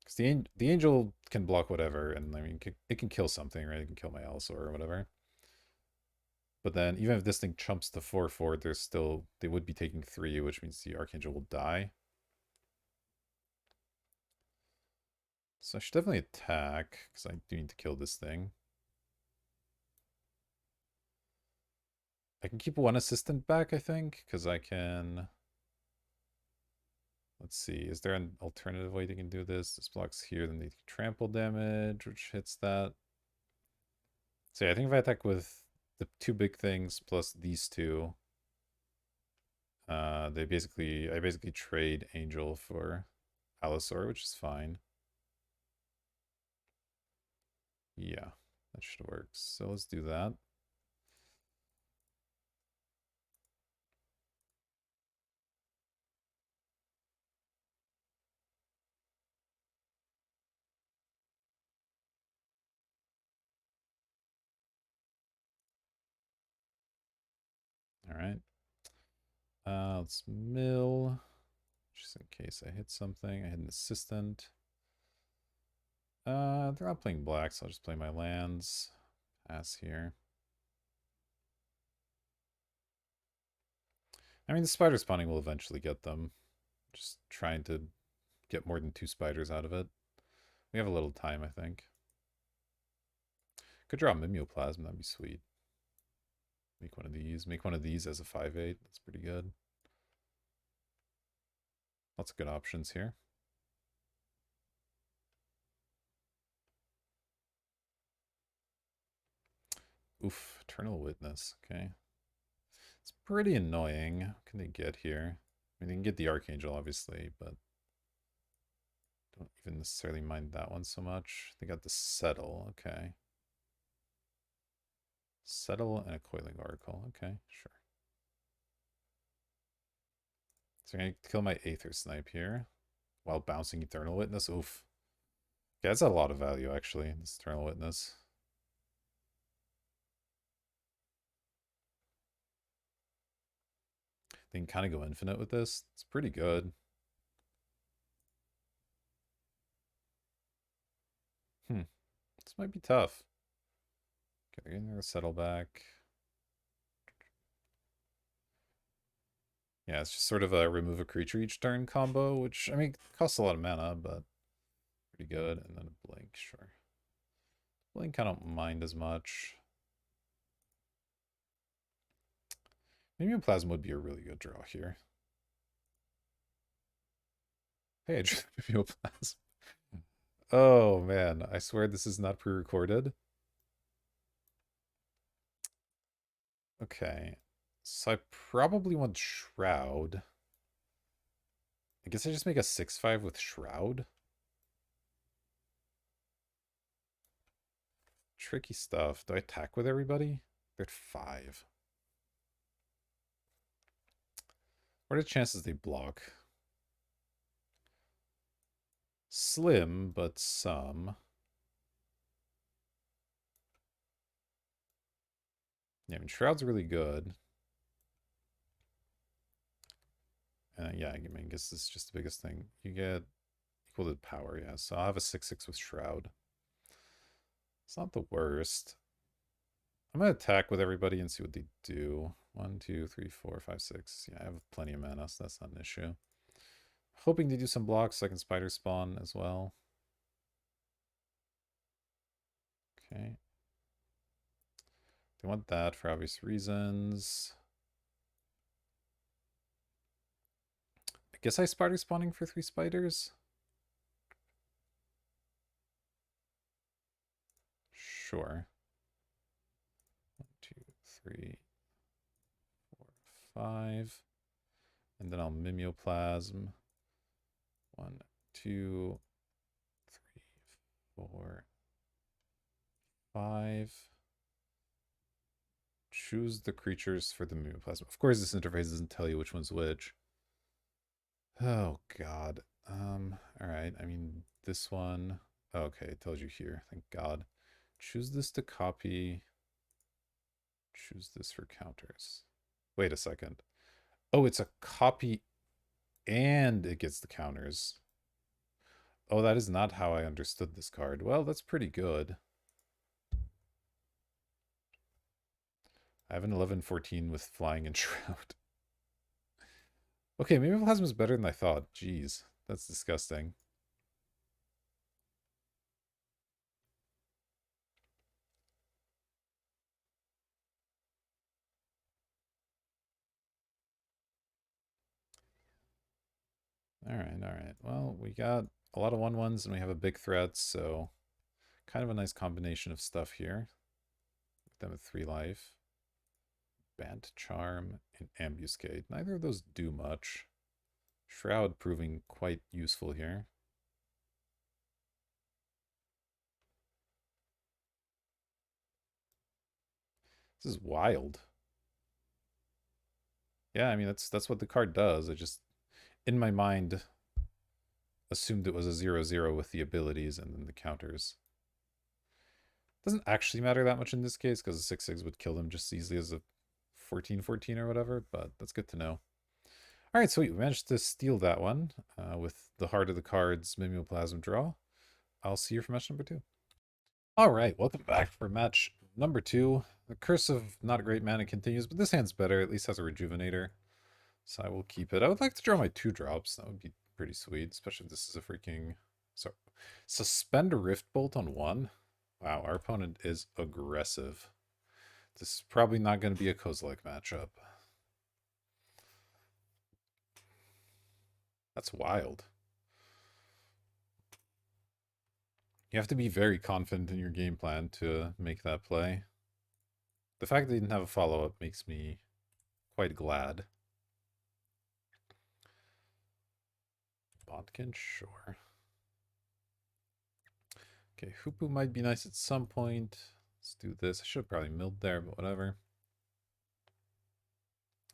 Because the angel can block whatever, and I mean, it can kill something, right? It can kill my Allosaur or whatever. But then, even if this thing chumps to 4/4, there's still, they would be taking 3, which means the Archangel will die. So I should definitely attack, because I do need to kill this thing. I can keep one assistant back, I think, because I can... Let's see, is there an alternative way they can do this? This blocks here, then they trample damage, which hits that. So yeah, I think if I attack with the 2 big things plus these 2, I basically trade Angel for Allosaur, which is fine. Yeah, that should work. So let's do that. All right. Let's mill, just in case I hit something. I hit an assistant. They're not playing black, so I'll just play my lands. Pass here. I mean, the spider spawning will eventually get them. Just trying to get more than 2 spiders out of it. We have a little time, I think. Could draw Mimeoplasm, that'd be sweet. Make one of these. Make one of these as a 5/8. That's pretty good. Lots of good options here. Oof, Eternal Witness. Okay. It's pretty annoying. What can they get here? I mean, they can get the Archangel, obviously, but don't even necessarily mind that one so much. They got the Settle. Okay. Settle and a Coiling Oracle. Okay, sure. So I'm going to kill my Aether Snipe here while bouncing Eternal Witness. Oof. Yeah, that's a lot of value, actually, this Eternal Witness. They can kind of go infinite with this. It's pretty good. This might be tough. Okay, they're going to settle back. Yeah, it's just sort of a remove a creature each turn combo, which, I mean, costs a lot of mana, but pretty good. And then a blink, sure. Blink I don't mind as much. Maybe a Plasma would be a really good draw here. Hey, I drew Plasma. Oh man, I swear this is not pre-recorded. Okay, so I probably want Shroud. I guess I just make a 6/5 with Shroud. Tricky stuff. Do I attack with everybody? They're at 5. What are the chances they block? Slim, but some. Yeah, I mean, Shroud's really good. Yeah, I mean, I guess this is just the biggest thing. You get equal to power, yeah. So I'll have a 6/6 with Shroud. It's not the worst. I'm gonna attack with everybody and see what they do. 1, 2, 3, 4, 5, 6. Yeah, I have plenty of mana, so that's not an issue. Hoping to do some blocks so I can spider spawn as well. Okay. They want that for obvious reasons. I guess I spider spawning for 3 spiders? Sure. 1, 2, 3, 4, 5. And then I'll mimeoplasm. 1, 2, 3, 4, 5. Choose the creatures for the mimeoplasm. Of course, this interface doesn't tell you which one's which. Oh, God. All right. I mean, this one. Okay, it tells you here. Thank God. Choose this to copy. Choose this for counters. Wait a second. Oh, it's a copy and it gets the counters. Oh, that is not how I understood this card. Well, that's pretty good. I have an 11-14 with flying and shroud. Okay, maybe plasma is better than I thought. Jeez, that's disgusting. All right. Well, we got a lot of 1/1s and we have a big threat, so kind of a nice combination of stuff here. Them with 3 life. Bant Charm and Ambuscade. Neither of those do much. Shroud proving quite useful here. This is wild. Yeah, I mean that's what the card does. I just in my mind assumed it was a 0/0 with the abilities and then the counters. Doesn't actually matter that much in this case because a 6/6 would kill them just as easily as a 14/14 or whatever, but that's good to know. All right, sweet. We managed to steal that one with the heart of the cards Mimeoplasm draw. I'll see you for match number 2. All right, welcome back for match number 2. The Curse of Not a Great Mana continues, but this hand's better. At least has a Rejuvenator, so I will keep it. I would like to draw my 2 drops. That would be pretty sweet, especially if this is a freaking... So, suspend a Rift Bolt on 1? Wow, our opponent is aggressive. This is probably not going to be a Kozilek matchup. That's wild. You have to be very confident in your game plan to make that play. The fact that they didn't have a follow-up makes me quite glad. Botkin, sure. Okay, Hoopu might be nice at some point. Let's do this. I should have probably milled there, but whatever.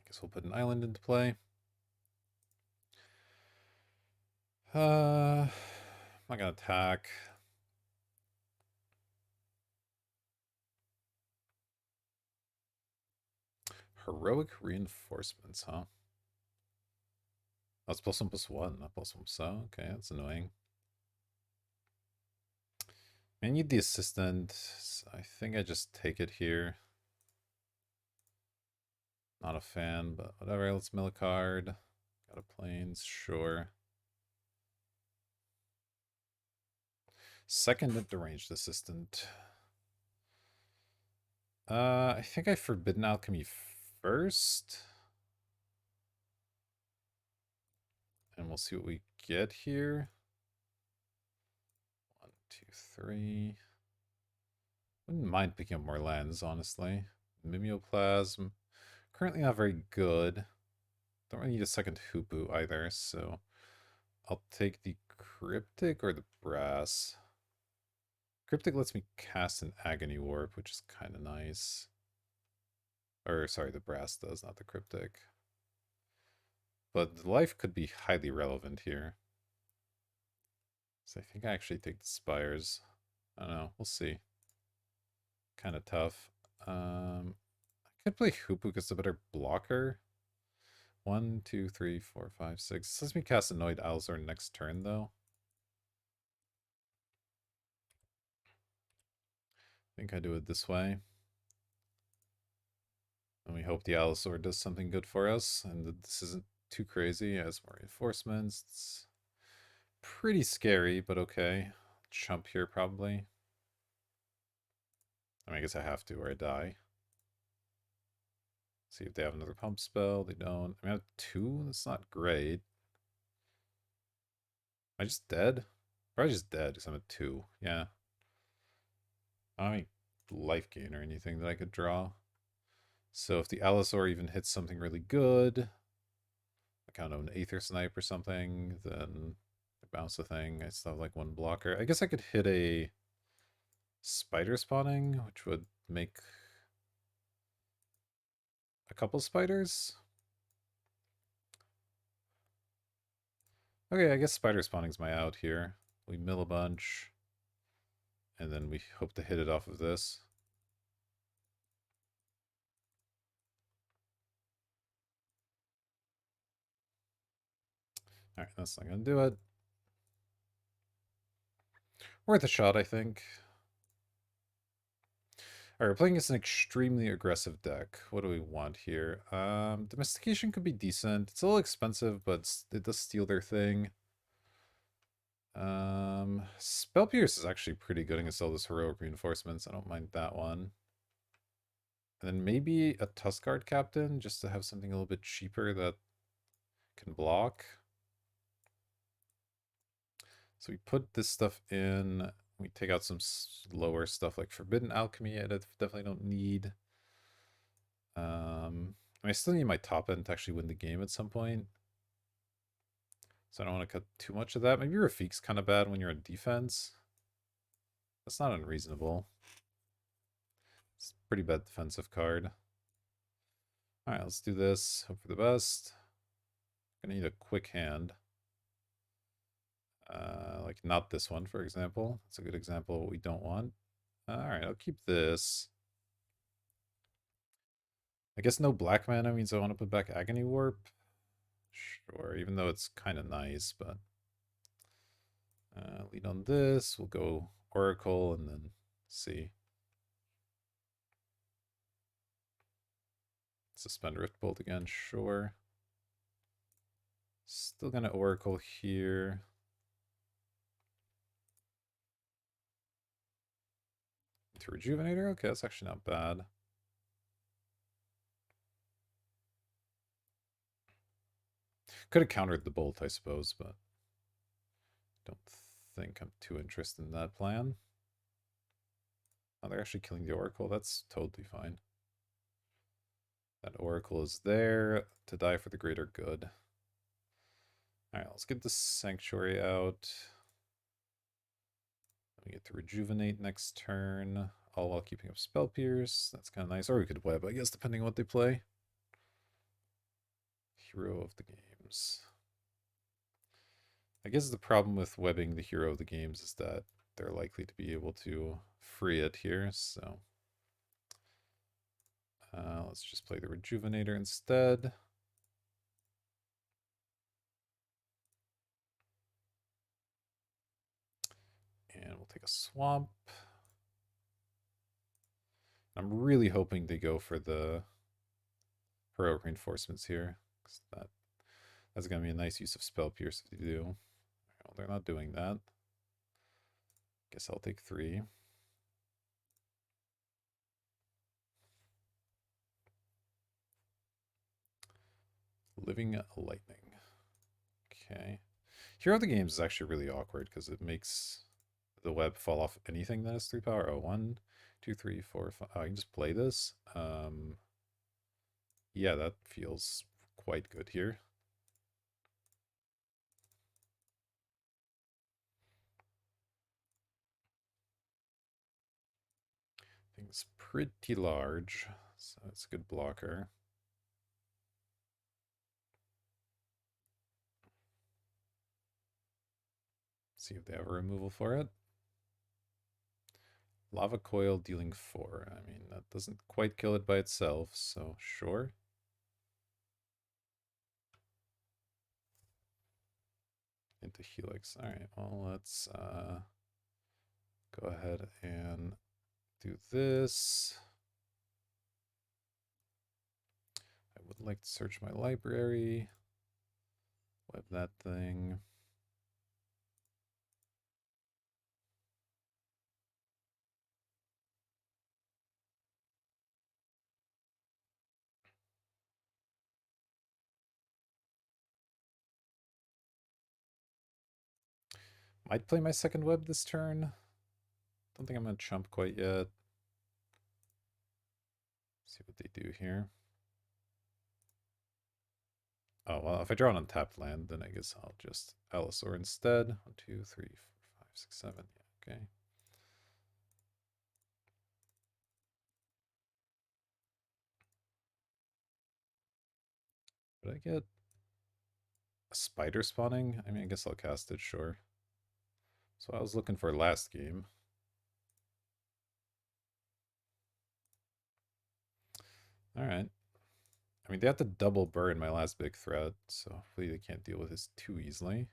Guess we'll put an island into play. I'm not gonna attack. Heroic reinforcements, huh? That's +1/+1, not +1. So, okay, that's annoying. I need the assistant. So I think I just take it here. Not a fan, but whatever. Let's mill a card. Got a planes, sure. Second at the ranged assistant. I think I Forbidden Alchemy first. And we'll see what we get here. 1, 2, 3. Wouldn't mind picking up more lands, honestly. Mimeoplasm. Currently not very good. Don't really need a second Hoopu either, so I'll take the Cryptic or the Brass. Cryptic lets me cast an Agony Warp, which is kind of nice. Or, sorry, the Brass does, not the Cryptic. But the life could be highly relevant here. So I think I actually take the Spires. I don't know, we'll see. Kind of tough. I could play Hoopu because it's a better blocker. 1, 2, 3, 4, 5, 6. This lets me cast Annoyed Alzor next turn, though. think I do it this way. And we hope the Allosaur does something good for us, and that this isn't too crazy. It has more reinforcements. It's pretty scary, but okay. Chump here, probably. I mean, I guess I have to, or I die. See if they have another pump spell. They don't. I mean, I have 2? That's not great. Am I just dead? Probably just dead, because I'm at 2. Yeah. I don't have any life gain or anything that I could draw. So if the Allosaur even hits something really good, like I don't know, an Aether Snipe or something, then I bounce the thing. I still have like 1 blocker. I guess I could hit a spider spawning, which would make a couple spiders. Okay, I guess spider spawning's my out here. We mill a bunch, and then we hope to hit it off of this. Alright, that's not gonna do it. Worth a shot, I think. Alright, we're playing against an extremely aggressive deck. What do we want here? Domestication could be decent. It's a little expensive, but it does steal their thing. Spell Pierce is actually pretty good against all those heroic reinforcements. I don't mind that one. And then maybe a Tuskguard Captain, just to have something a little bit cheaper that can block. So we put this stuff in. We take out some lower stuff like Forbidden Alchemy. I definitely don't need. I mean, I still need my top end to actually win the game at some point. So I don't want to cut too much of that. Maybe Rafiq's kind of bad when you're on defense. That's not unreasonable. It's a pretty bad defensive card. Alright, let's do this. Hope for the best. Gonna need a quick hand. Like not this one, for example. That's a good example of what we don't want. Alright, I'll keep this. I guess no black mana means I want to put back Agony Warp. Sure, even though it's kind of nice, but... lead on this. We'll go Oracle and then see. Suspend Rift Bolt again, sure. Still gonna Oracle here. To Rejuvenator? Okay, that's actually not bad. Could have countered the Bolt, I suppose, but don't think I'm too interested in that plan. Oh, they're actually killing the Oracle. That's totally fine. That Oracle is there to die for the greater good. Alright, let's get the Sanctuary out. We get to Rejuvenate next turn, all while keeping up Spell Pierce. That's kind of nice. Or we could Web, I guess, depending on what they play. Hero of the games. I guess the problem with webbing the hero of the games is that they're likely to be able to free it here, so... let's just play the Rejuvenator instead. And we'll take a Swamp. I'm really hoping they go for the heroic reinforcements here, because that's going to be a nice use of Spell Pierce if they do. Well, they're not doing that. Guess I'll take 3. Living Lightning. Okay. Hero of the Games is actually really awkward because it makes the web fall off anything that has 3 power. Oh, 1, 2, 3, 4, 5. Oh, I can just play this. Yeah, that feels quite good here. Thing's pretty large, so it's a good blocker. See if they have a removal for it. Lava Coil dealing 4. I mean, that doesn't quite kill it by itself, so sure. Into Helix. Alright, well, let's go ahead and do this. I would like to search my library. Web that thing. Might play my second web this turn. Don't think I'm gonna chump quite yet. See what they do here. Oh, well, if I draw an untapped land, then I guess I'll just Allosaur instead. 1, 2, 3, 4, 5, 6, 7. Yeah, okay. Did I get a spider spawning? I mean, I guess I'll cast it, sure. That's what I was looking for last game. Alright. I mean, they had to double burn my last big threat, so hopefully they can't deal with this too easily.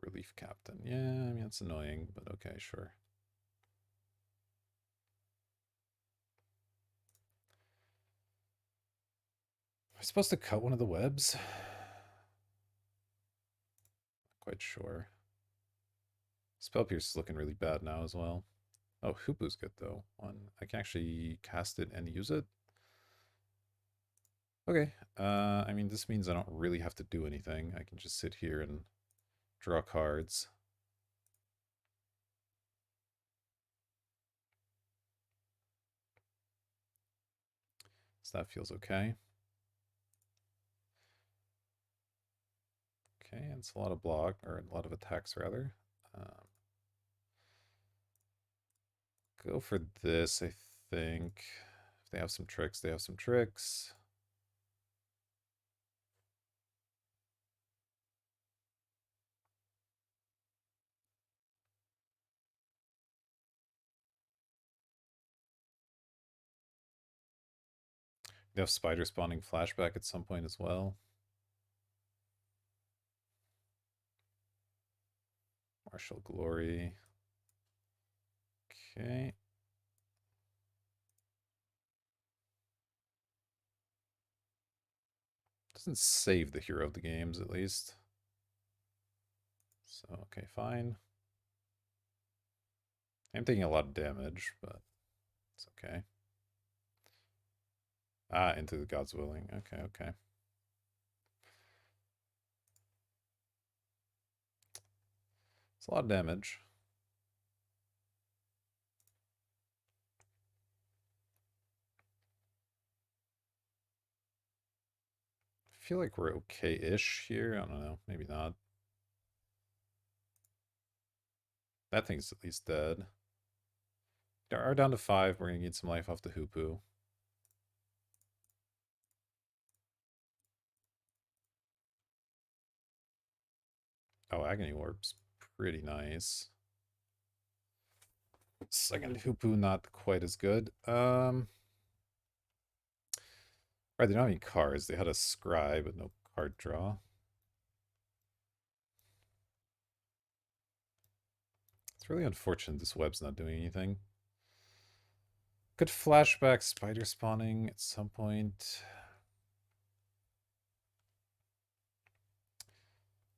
Relief Captain. Yeah, I mean, it's annoying, but okay, sure. Am I supposed to cut one of the webs? Not quite sure. Spell Pierce is looking really bad now as well. Oh, Hoopo's good though. One, I can actually cast it and use it. Okay, I mean, this means I don't really have to do anything. I can just sit here and draw cards. So that feels okay. Okay, it's a lot of block, or a lot of attacks rather. Go for this, I think. If they have some tricks, they have some tricks. They have spider spawning flashback at some point as well. Martial Glory. Okay. Doesn't save the hero of the games, at least. So, okay, fine. I'm taking a lot of damage, but it's okay. Ah, into the God's Willing. Okay, okay. It's a lot of damage. I feel like we're okay-ish here. I don't know. Maybe not. That thing's at least dead. Are down to 5. We're going to get some life off the Hoopoe. Oh, Agony Warp's pretty nice. Second Hoopoe not quite as good. Right, they don't have any cards. They had a Scry, but no card draw. It's really unfortunate this web's not doing anything. Could flashback spider spawning at some point.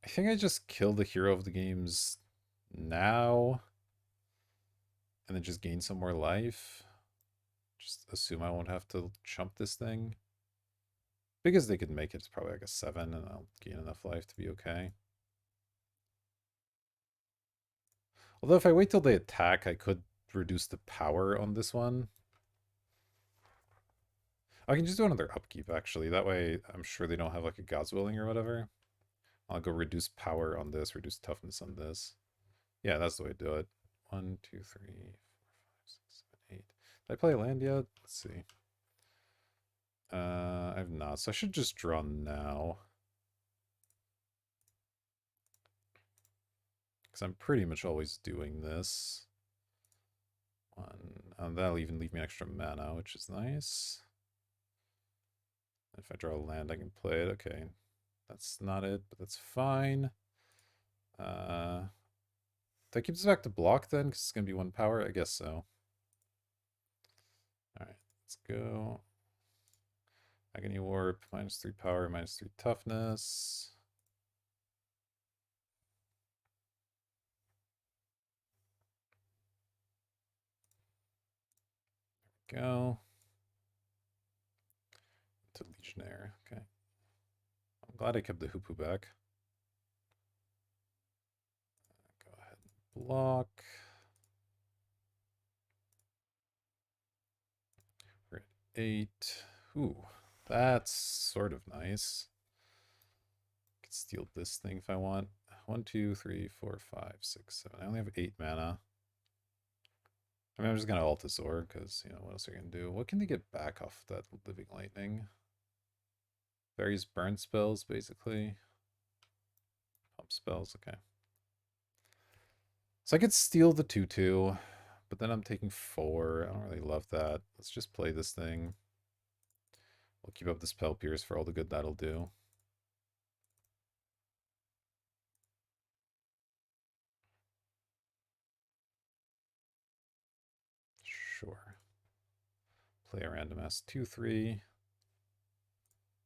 I think I just kill the hero of the games now. And then just gain some more life. Just assume I won't have to chump this thing. Because they could make it, it's probably like a 7, and I'll gain enough life to be okay. Although if I wait till they attack, I could reduce the power on this one. I can just do another upkeep, actually. That way, I'm sure they don't have like a God's Willing or whatever. I'll go reduce power on this, reduce toughness on this. Yeah, that's the way to do it. 1, 2, 3, 4, 5, 6, 7, 8. Did I play land yet? Let's see. I have not, so I should just draw now. Because I'm pretty much always doing this. That'll even leave me extra mana, which is nice. If I draw a land, I can play it. Okay, that's not it, but that's fine. Do I keep this back to block then? Because it's going to be 1 power? I guess so. Alright, let's go. Agony Warp, -3 power, -3 toughness. Go. To Legionnaire. Okay. I'm glad I kept the Hoopu back. Go ahead and block. We're at 8. Ooh, that's sort of nice. I could steal this thing if I want. 1, 2, 3, 4, 5, 6, 7. I only have 8 mana. I mean, I'm just gonna ult this Zor, because, you know, what else are you gonna do? What can they get back off that Living Lightning? Various burn spells, basically. Pump spells, okay. So I could steal the 2/2, but then I'm taking 4. I don't really love that. Let's just play this thing. We'll keep up the Spell Pierce for all the good that'll do. Sure. Play a random S2/3.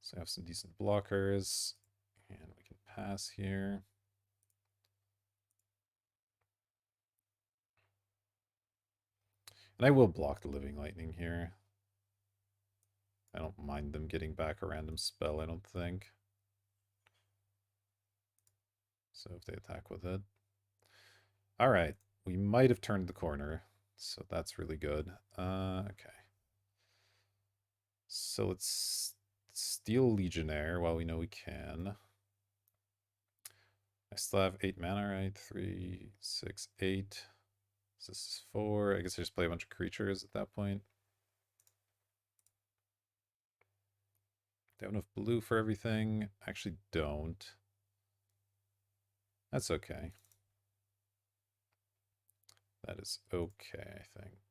So I have some decent blockers. And we can pass here. And I will block the Living Lightning here. I don't mind them getting back a random spell, I don't think. So if they attack with it. Alright, we might have turned the corner. So that's really good. Okay. So let's steal Legionnaire while we know we can. I still have 8 mana, right? 3, 6, 8. So this is 4. I guess I just play a bunch of creatures at that point. Do I have enough blue for everything? I actually don't. That's okay. That is okay, I think.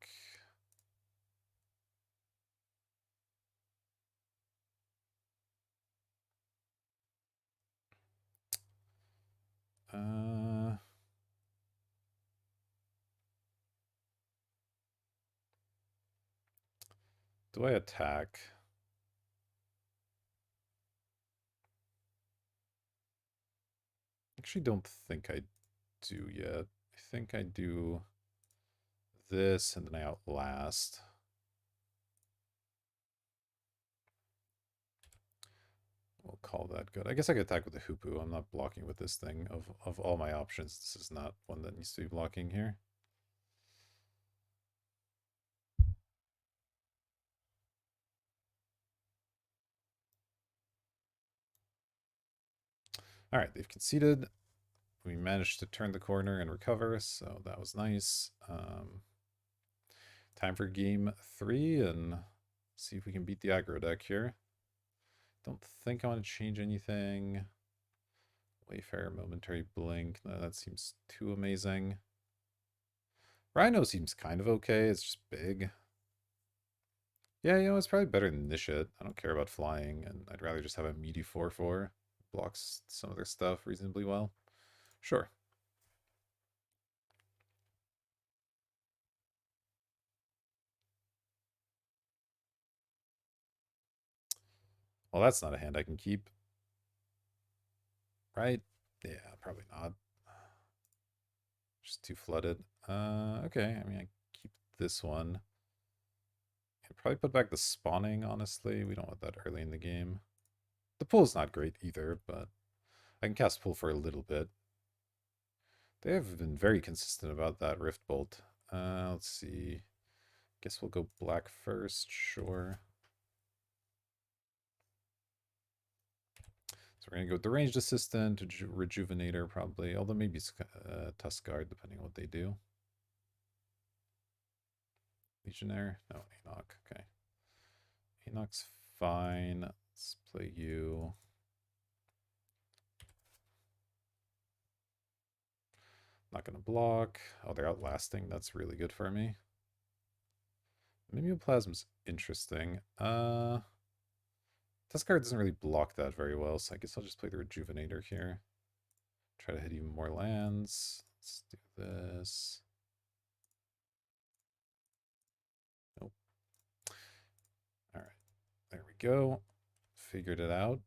Do I attack? Actually don't think I do yet. I think I do this and then I outlast. We'll call that good. I guess I could attack with the Hoopu. I'm not blocking with this thing. Of all my options, this is not one that needs to be blocking here. Alright, they've conceded. We managed to turn the corner and recover, so that was nice. Time for game 3 and see if we can beat the aggro deck here. Don't think I want to change anything. Wayfarer, Momentary Blink. No, that seems too amazing. Rhino seems kind of okay. It's just big. Yeah, you know, it's probably better than this shit. I don't care about flying, and I'd rather just have a meaty 4/4. Blocks some of their stuff reasonably well. Sure. Well, that's not a hand I can keep. Right? Yeah, probably not. Just too flooded. Okay. I mean, I keep this one. I'd probably put back the spawning, honestly. We don't want that early in the game. The pool's not great either, but I can cast pool for a little bit. They have been very consistent about that Rift Bolt. Let's see. Guess we'll go black first, sure. So we're going to go with the ranged assistant, rejuvenator probably, although maybe Tusk Guard, depending on what they do. Legionnaire? No, Enoch, okay. Enoch's fine. Let's play you. Not going to block. Oh, they're outlasting. That's really good for me. Mimeoplasm's interesting. Tusk Guard doesn't really block that very well, so I guess I'll just play the Rejuvenator here. Try to hit even more lands. Let's do this. Nope. All right, there we go. Figured it out.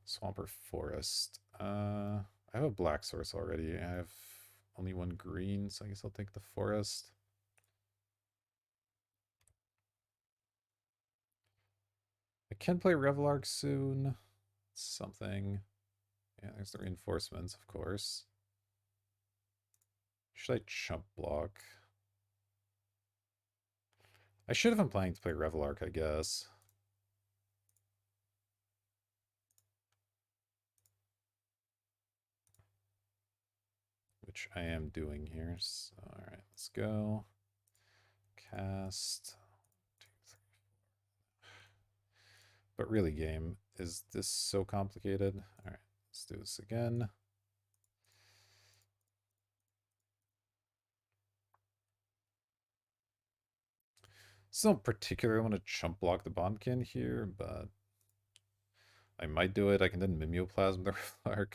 Swamp or forest? I have a black source already. I have only one green, so I guess I'll take the forest. I can play Revelark soon. Something. Yeah, there's the reinforcements, of course. Should I chump block? I should have been planning to play Revelark, I guess. Which I am doing here. So, alright, let's go. Cast. But really, game, is this so complicated? Alright, let's do this again. Still don't particularly want to chump block the Bondkin here, but I might do it. I can then Mimeoplasm the Revelark.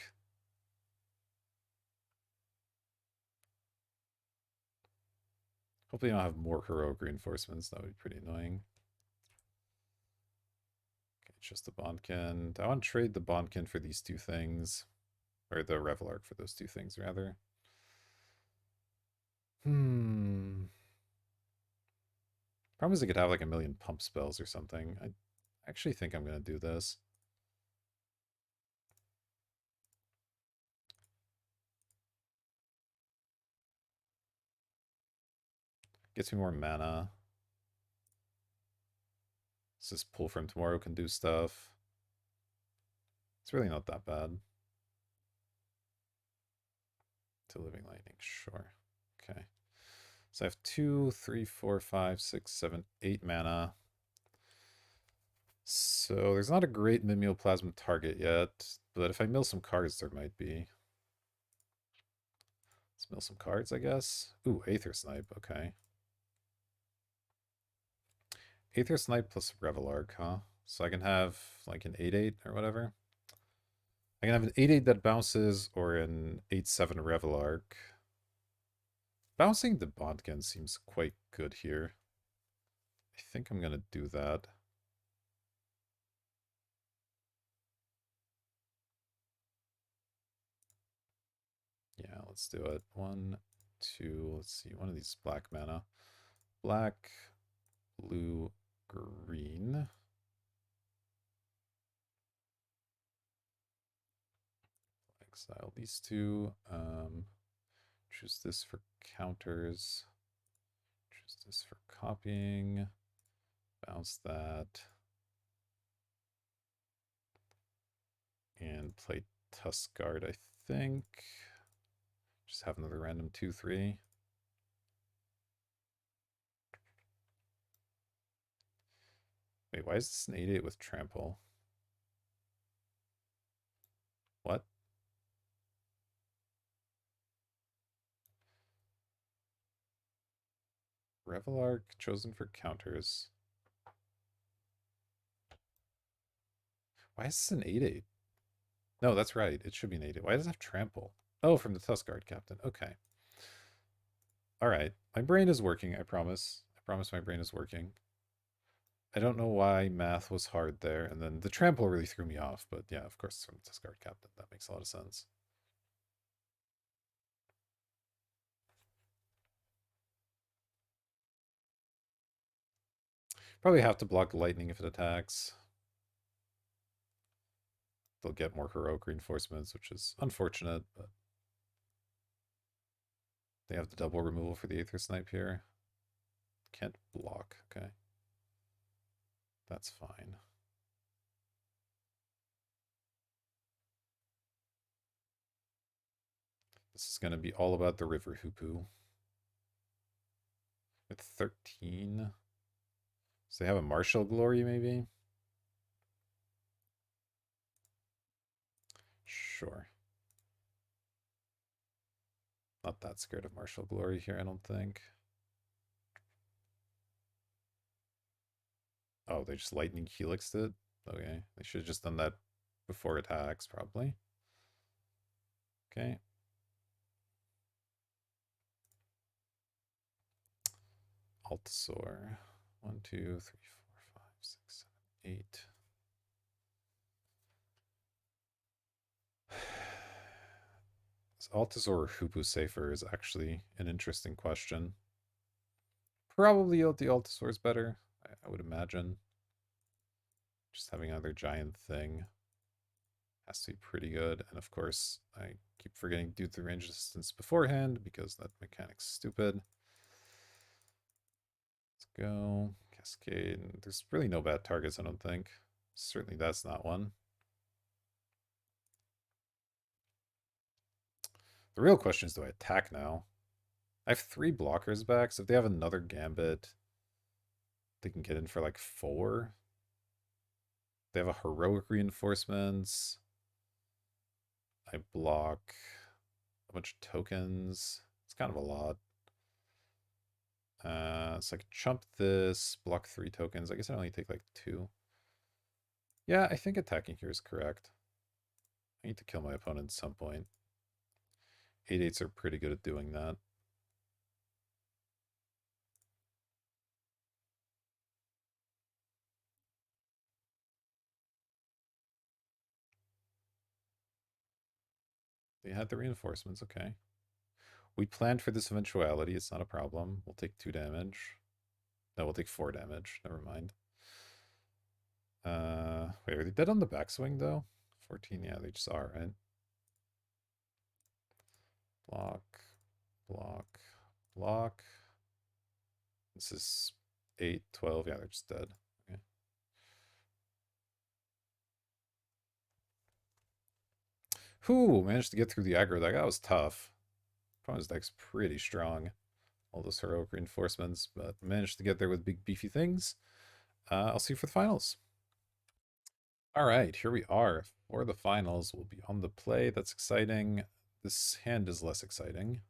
Hopefully I don't have more heroic reinforcements. That would be pretty annoying. Okay, just the Bondkin. I want to trade the Bondkin for these two things. Or the Revelark for those two things, rather. Problem is I could have like a million pump spells or something. I actually think I'm going to do this. Gets me more mana. This pull from tomorrow can do stuff. It's really not that bad. To Living Lightning, sure. Okay. So I have 2, 3, 4, 5, 6, 7, 8 mana. So there's not a great Mimeoplasm target yet, but if I mill some cards, there might be. Let's mill some cards, I guess. Ooh, Aether Snipe, okay. Aether Snipe plus Revelark, huh? So I can have like an 8/8 or whatever. I can have an 8/8 that bounces or an 8/7 Revelark. Bouncing the Bondkin seems quite good here. I think I'm going to do that. Yeah, let's do it. 1, 2, let's see. One of these black mana. Black, blue, green. Exile these two. Choose this for counters. Choose this for copying. Bounce that. And play Tuskguard, I think. Just have another random 2/3. Wait, why is this an 8/8 with trample? What? Revelark chosen for counters. Why is this an 8/8? No, that's right. It should be an 8/8. Why does it have trample? Oh, from the Tuskguard captain. Okay. All right. My brain is working, I promise. I promise my brain is working. I don't know why math was hard there, and then the trample really threw me off, but yeah, of course, from the Tuskguard captain. That makes a lot of sense. Probably have to block lightning if it attacks. They'll get more heroic reinforcements, which is unfortunate, but they have the double removal for the Aether Snipe here. Can't block, okay. That's fine. This is going to be all about the River Hoopoe. With 13. So they have a Martial Glory, maybe? Sure. Not that scared of Martial Glory here, I don't think. Oh, they just Lightning Helixed it? Okay, they should have just done that before attacks, probably. Okay. Altasaur. 1, 2, 3, 4, 5, 6, 7, 8. Is Altasaur or Hoopu safer is actually an interesting question. Probably the Altasaur is better, I would imagine. Just having another giant thing has to be pretty good. And of course, I keep forgetting to do the range distance beforehand because that mechanic's stupid. Let's go. Cascade. There's really no bad targets, I don't think. Certainly that's not one. The real question is, do I attack now? I have 3 blockers back, so if they have another Gambit, they can get in for like 4. They have a heroic reinforcements. I block a bunch of tokens. It's kind of a lot. So I can chump this, block 3 tokens. I guess I only take like 2. Yeah, I think attacking here is correct. I need to kill my opponent at some point. 8/8s are pretty good at doing that. They had the reinforcements, okay. We planned for this eventuality, it's not a problem. We'll take 2 damage. No, we'll take 4 damage. Never mind. Wait, are they dead on the backswing though? 14, yeah, they just are, right? Block, block, block. This is 8, 12, yeah, they're just dead. Okay. Whew, managed to get through the aggro deck. That was tough. Opponent's deck's pretty strong. All those heroic reinforcements, but managed to get there with big beefy things. I'll see you for the finals. All right, here we are for the finals. We'll be on the play. That's exciting. This hand is less exciting.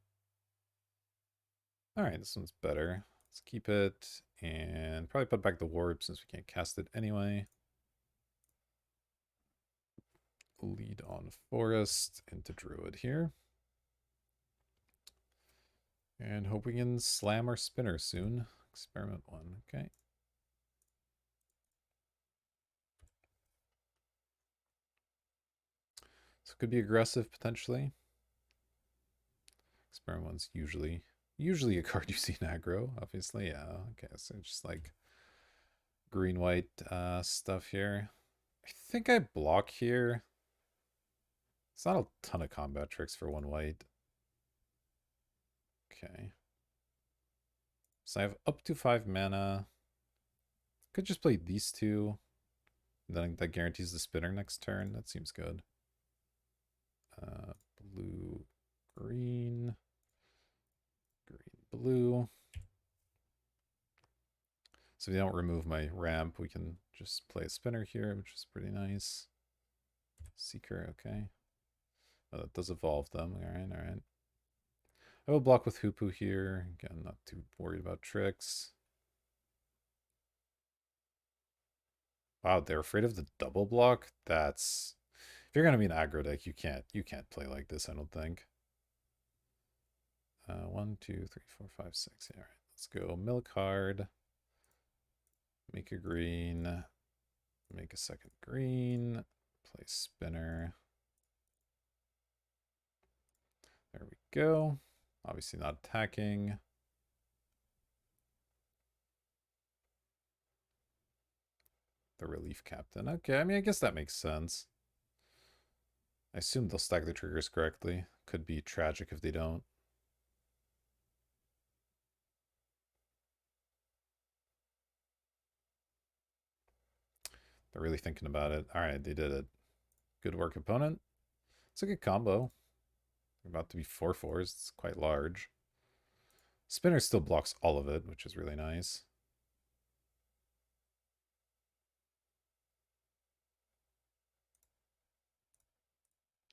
All right, this one's better. Let's keep it and probably put back the warp since we can't cast it anyway. Lead on forest into druid here. And hope we can slam our spinner soon. Experiment 1, okay. So it could be aggressive potentially. Experiment 1's usually a card you see in aggro, obviously. Yeah, okay, so just like green white stuff here. I think I block here. It's not a ton of combat tricks for 1 white. Okay. So I have up to 5 mana. Could just play these 2. Then that guarantees the spinner next turn. That seems good. Blue, green, green, blue. So if you don't remove my ramp, we can just play a spinner here, which is pretty nice. Seeker, okay. Oh, that does evolve them. All right, all right. I will block with Hoopu here. Again, not too worried about tricks. Wow, they're afraid of the double block? That's... If you're gonna be an aggro deck, you can't play like this, I don't think. 1, 2, 3, 4, 5, 6. Yeah, all right. Let's go milk hard. Make a green. Make a second green. Play spinner. There we go. Obviously not attacking. The relief captain. Okay, I mean, I guess that makes sense. I assume they'll stack the triggers correctly. Could be tragic if they don't. They're really thinking about it. All right, they did it. Good work, opponent. It's a good combo. They're about to be 4/4s. It's quite large. Spinner still blocks all of it, which is really nice.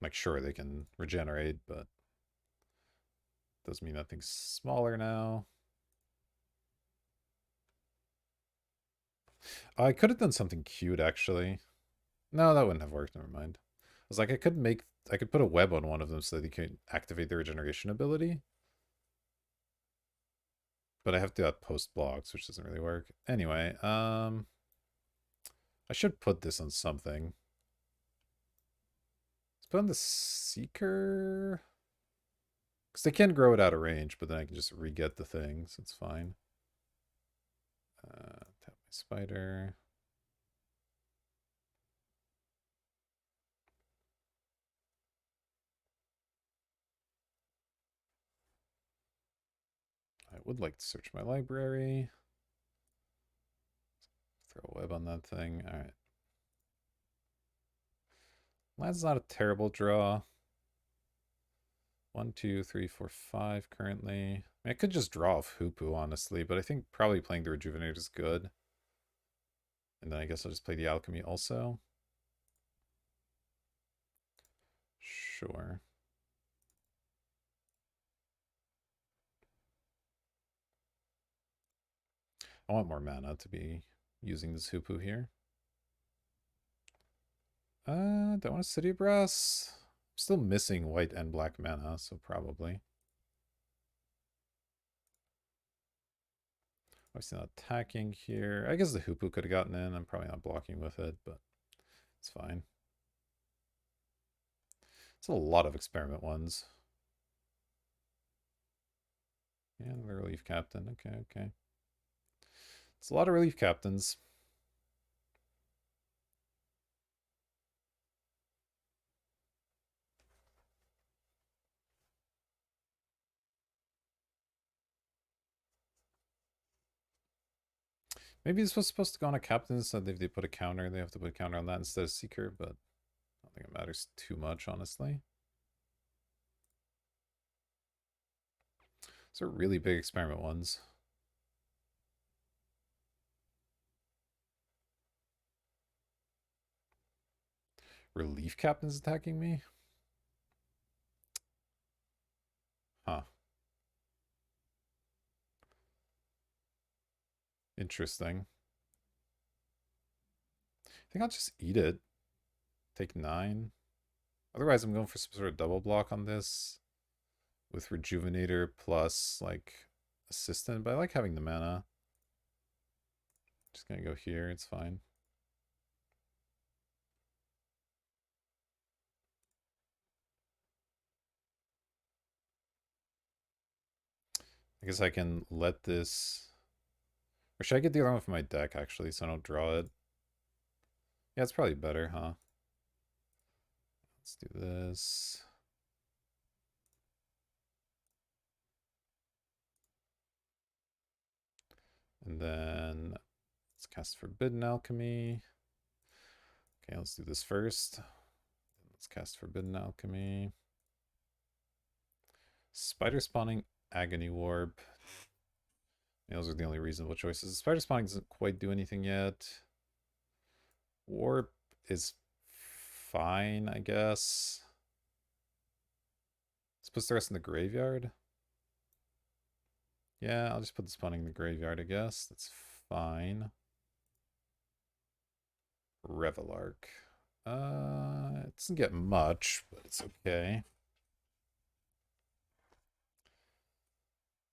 Like, sure, they can regenerate, but doesn't mean nothing's smaller now. I could have done something cute, actually. No, that wouldn't have worked. Never mind. I was like, I could make I could put a web on one of them so that you can activate the regeneration ability. But I have to do that post blocks, which doesn't really work. Anyway, I should put this on something. Let's put on the Seeker. Because they can grow it out of range, but then I can just re-get the thing, so it's fine. Tap my spider. I would like to search my library. Throw a web on that thing. All right. Land's not a terrible draw. 1, 2, 3, 4, 5 currently. I mean, I could just draw off Hoopu, honestly, but I think probably playing the Rejuvenate is good. And then I guess I'll just play the Alchemy also. Sure. I want more mana to be using this Hoopu here. Do I want a City Brass? I'm still missing white and black mana, so probably. Obviously not attacking here. I guess the Hoopu could have gotten in. I'm probably not blocking with it, but it's fine. It's a lot of experiment ones. Yeah, the relief captain. Okay, okay. It's a lot of relief captains. Maybe this was supposed to go on a captain, so if they put a counter, they have to put a counter on that instead of Seeker, but I don't think it matters too much, honestly. These are really big experiment ones. Relief captains attacking me? Huh. Interesting. I think I'll just eat it. Take 9. Otherwise, I'm going for some sort of double block on this with Rejuvenator plus, like, Assistant. But I like having the mana. Just gonna go here. It's fine. I guess I can let this... Or should I get the other one from my deck, actually, so I don't draw it? Yeah, it's probably better, huh? Let's do this. And then let's cast Forbidden Alchemy. Okay, let's do this first. Let's cast Forbidden Alchemy. Spider spawning, Agony Warp. Those are the only reasonable choices. Spider spawning doesn't quite do anything yet. Warp is fine, I guess. Let's put the rest in the graveyard. Yeah, I'll just put the spawning in the graveyard, I guess. That's fine. Revelark. It doesn't get much, but it's okay.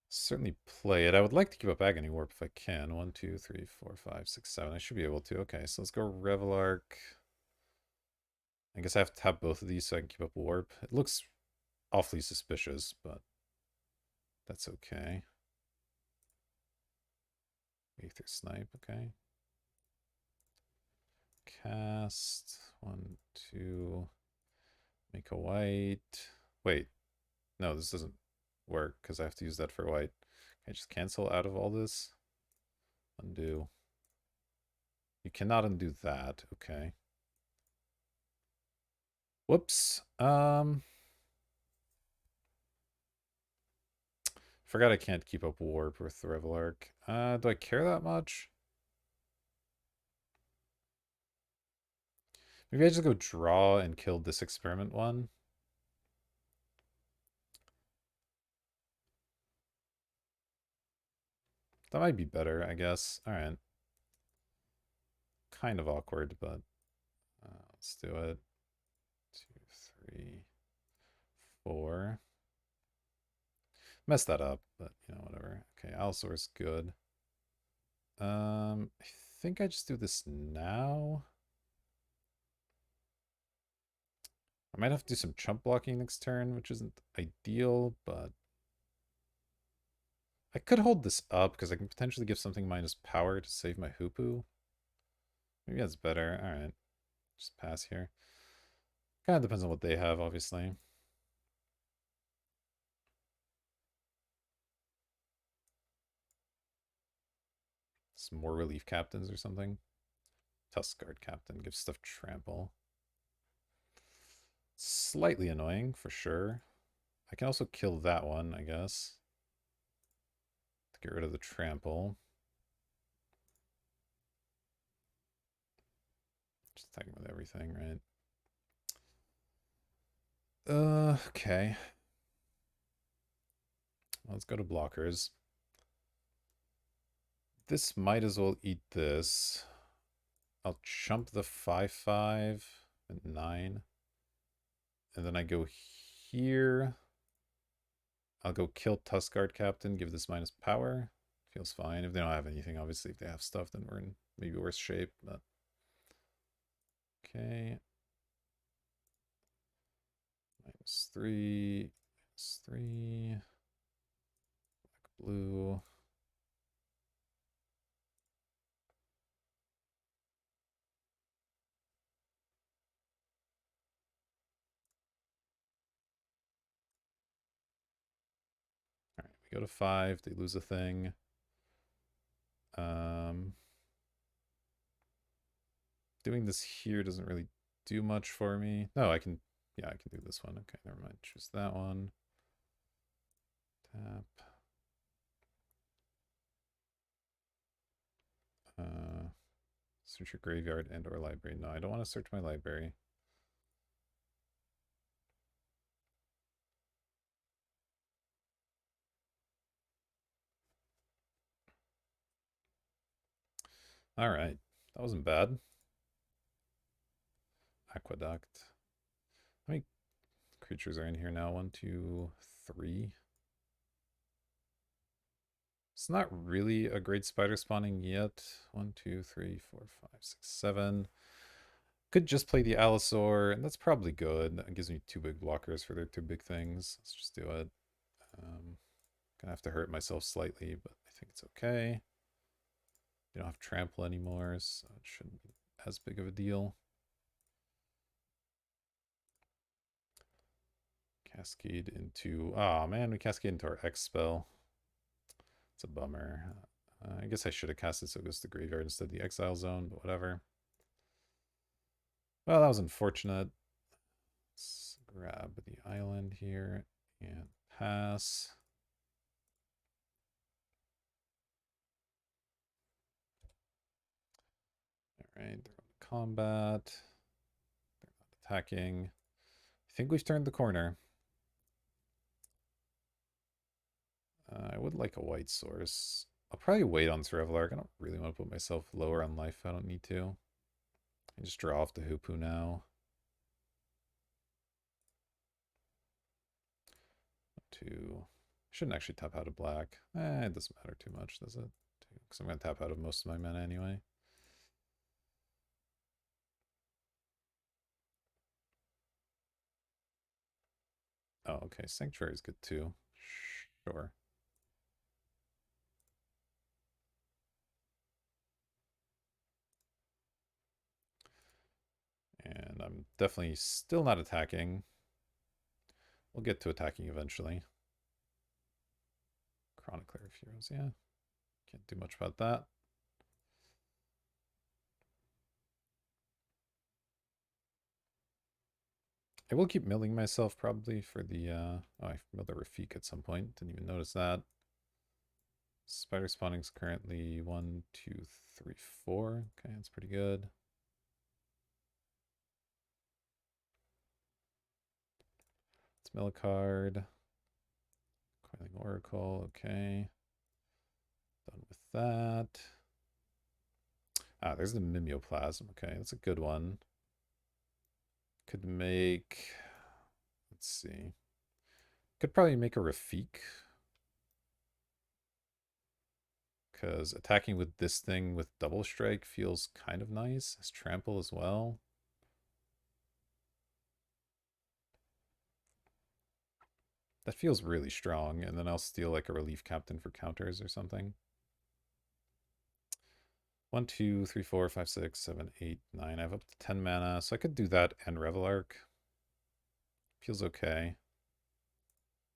Certainly play it. I would like to keep up Agony Warp if I can. 1, 2, 3, 4, 5, 6, 7. I should be able to. Okay, so let's go Revelark. I guess I have to tap both of these so I can keep up Warp. It looks awfully suspicious, but that's okay. Aether Snipe, okay. Cast. 1, 2. Make a white. Wait. No, this doesn't work because I have to use that for white. Can I just cancel out of all this? Undo. You cannot undo that. Okay. Whoops. Forgot I can't keep up Warp with the Revelark. Do I care that much? Maybe I just go draw and kill this experiment one. That might be better, I guess. Alright. Kind of awkward, but let's do it. 2, 3. 4. Messed that up, but you know, whatever. Okay, Allosaur's good. I think I just do this now. I might have to do some chump blocking next turn, which isn't ideal, but I could hold this up because I can potentially give something minus power to save my Hoopu. Maybe that's better. All right, just pass here. Kind of depends on what they have, obviously. Some more relief captains or something. Tuskguard captain gives stuff trample. Slightly annoying for sure. I can also kill that one, I guess, to get rid of the trample. Just attacking with everything, right? Okay. Let's go to blockers. This might as well eat this. I'll chump the 5/5 and 9. And then I go here. I'll go kill Tuskguard Captain, give this minus power. Feels fine. If they don't have anything, obviously, if they have stuff, then we're in maybe worse shape, but okay. -3, -3. Black, blue. All right, we go to 5. They lose a thing. Um, Doing this here doesn't really do much for me. No, I can, yeah, I can do this one. Okay, never mind. Choose that one. Tap. Search your graveyard and or library. No, I don't want to search my library. All right. That wasn't bad. Aqueduct. How many creatures are in here now? 1, 2, 3. It's not really a great spider spawning yet. 1, 2, 3, 4, 5, 6, 7. Could just play the Allosaur, and that's probably good. That gives me 2 big blockers for their 2 big things. Let's just do it. Gonna have to hurt myself slightly, but I think it's okay. You don't have trample anymore, so it shouldn't be as big of a deal. Cascade into... Oh man, we cascade into our X spell. It's a bummer. I guess I should have cast it so it goes to the graveyard instead of the exile zone, but whatever. Well, that was unfortunate. Let's grab the island here and pass. All right, they're on combat. They're not attacking. I think we've turned the corner. I would like a white source. I'll probably wait on Survival Arc. I don't really want to put myself lower on life if I don't need to. I just draw off the Hoopu now. 2. Shouldn't actually tap out of black. It doesn't matter too much, does it? Because I'm going to tap out of most of my mana anyway. Oh, okay. Sanctuary is good too. Sure. And I'm definitely still not attacking. We'll get to attacking eventually. Chronicler of Heroes, yeah. Can't do much about that. I will keep milling myself probably for the, oh, I milled a Rafik at some point. Didn't even notice that. Spider spawning's currently 1, 2, 3, 4. Okay, that's pretty good. Let's mill a card. Coiling Oracle, okay. Done with that. Ah, there's the Mimeoplasm. Okay, that's a good one. Could make... Let's see. Could probably make a Rafik, because attacking with this thing with double strike feels kind of nice. Has trample as well. That feels really strong, and then I'll steal like a relief captain for counters or something. 1, 2, 3, 4, 5, 6, 7, 8, 9. I have up to 10 mana, so I could do that and Revel Arc. Feels okay.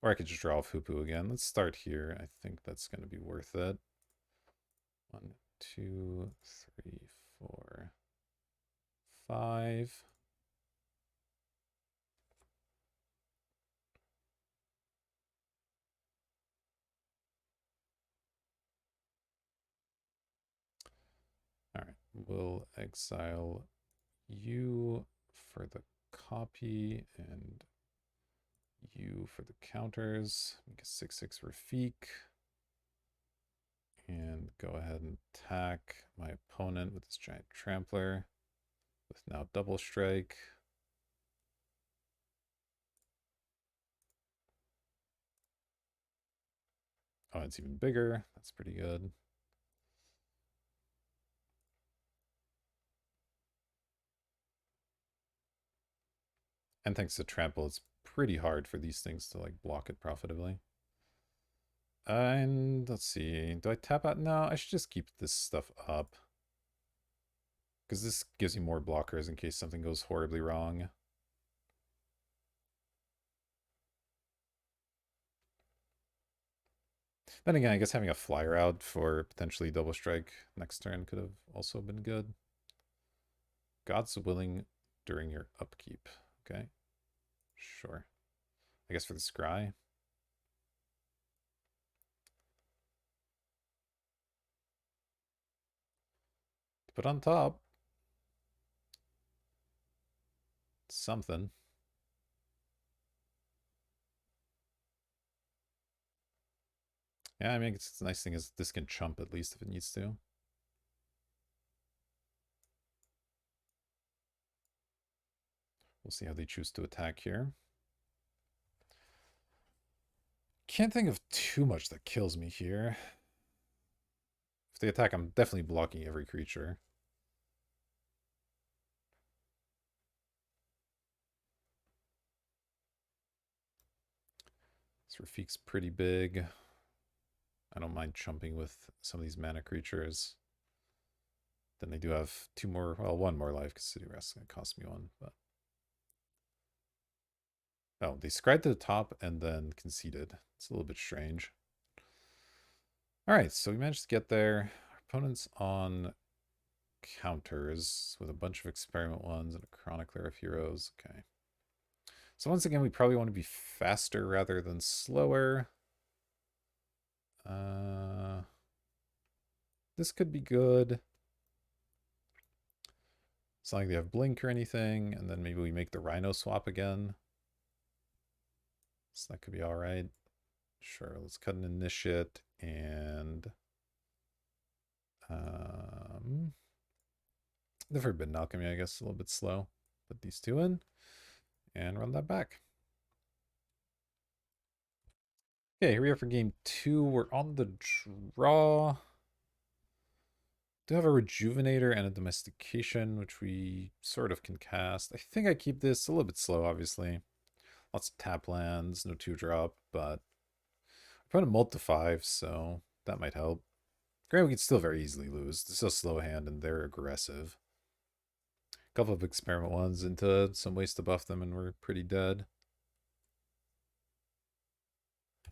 Or I could just draw off Hoopu again. Let's start here. I think that's going to be worth it. 1, 2, 3, 4, 5. All right, we'll exile you for the copy and you for the counters. Make a 6/6 Rafik. And go ahead and attack my opponent with this giant trampler with now double strike. Oh, it's even bigger. That's pretty good. And thanks to trample, it's pretty hard for these things to like block it profitably. And let's see, do I tap out? No, I should just keep this stuff up, because this gives you more blockers in case something goes horribly wrong. Then again, I guess having a flyer out for potentially double strike next turn could have also been good. God's willing during your upkeep. Okay, sure. I guess for the scry. Put on top. Something. Yeah, I mean, it's the nice thing is this can chump at least if it needs to. We'll see how they choose to attack here. Can't think of too much that kills me here. If they attack, I'm definitely blocking every creature. This Rafik's pretty big. I don't mind chumping with some of these mana creatures. Then they do have two more, well, one more life, because City Rest is going to cost me one. But oh, they scried to the top and then conceded. It's a little bit strange. All right, so we managed to get there. Our opponent's on counters with a bunch of experiment ones and a Chronicler of Heroes. Okay. So once again, we probably want to be faster rather than slower. This could be good. It's not like they have blink or anything, and then maybe we make the Rhino swap again. So that could be all right. Sure, let's cut an initiate and the Forbidden Alchemy, I guess, a little bit slow. Put these two in and run that back. Okay, here we are for game 2. We're on the draw. Do have a Rejuvenator and a Domestication, which we sort of can cast. I think I keep this a little bit slow, obviously. Lots of tap lands, no 2-drop, but I put a mult to 5, so that might help. Granted, we could still very easily lose. This is a slow hand, and they're aggressive. A couple of experiment ones into some ways to buff them, and we're pretty dead.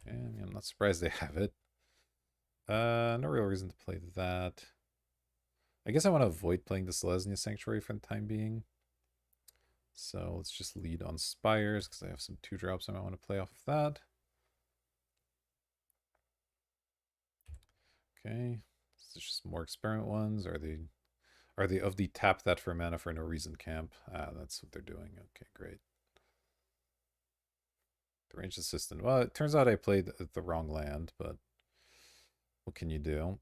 And I'm not surprised they have it. No real reason to play that. I guess I want to avoid playing the Selesnya Sanctuary for the time being. So let's just lead on Spires, because I have some 2-drops I might want to play off of that. Okay. Is just more experiment ones? Are they of the tap that for mana for no reason camp? Ah, that's what they're doing. Okay, great. The ranged assistant. Well, it turns out I played the wrong land, but what can you do?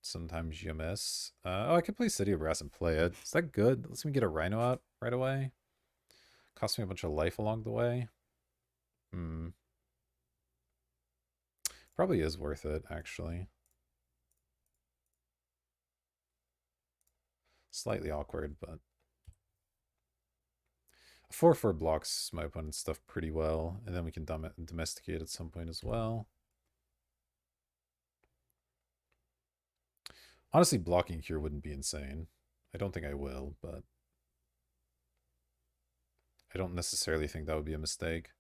Sometimes you miss. Oh, I could play City of Brass and play it. Is that good? Let's me get a Rhino out right away. Cost me a bunch of life along the way. Hmm. Probably is worth it, actually. Slightly awkward, but 4/4 blocks my opponent's stuff pretty well, and then we can domesticate at some point as well. Honestly, blocking here wouldn't be insane. I don't think I will, but I don't necessarily think that would be a mistake.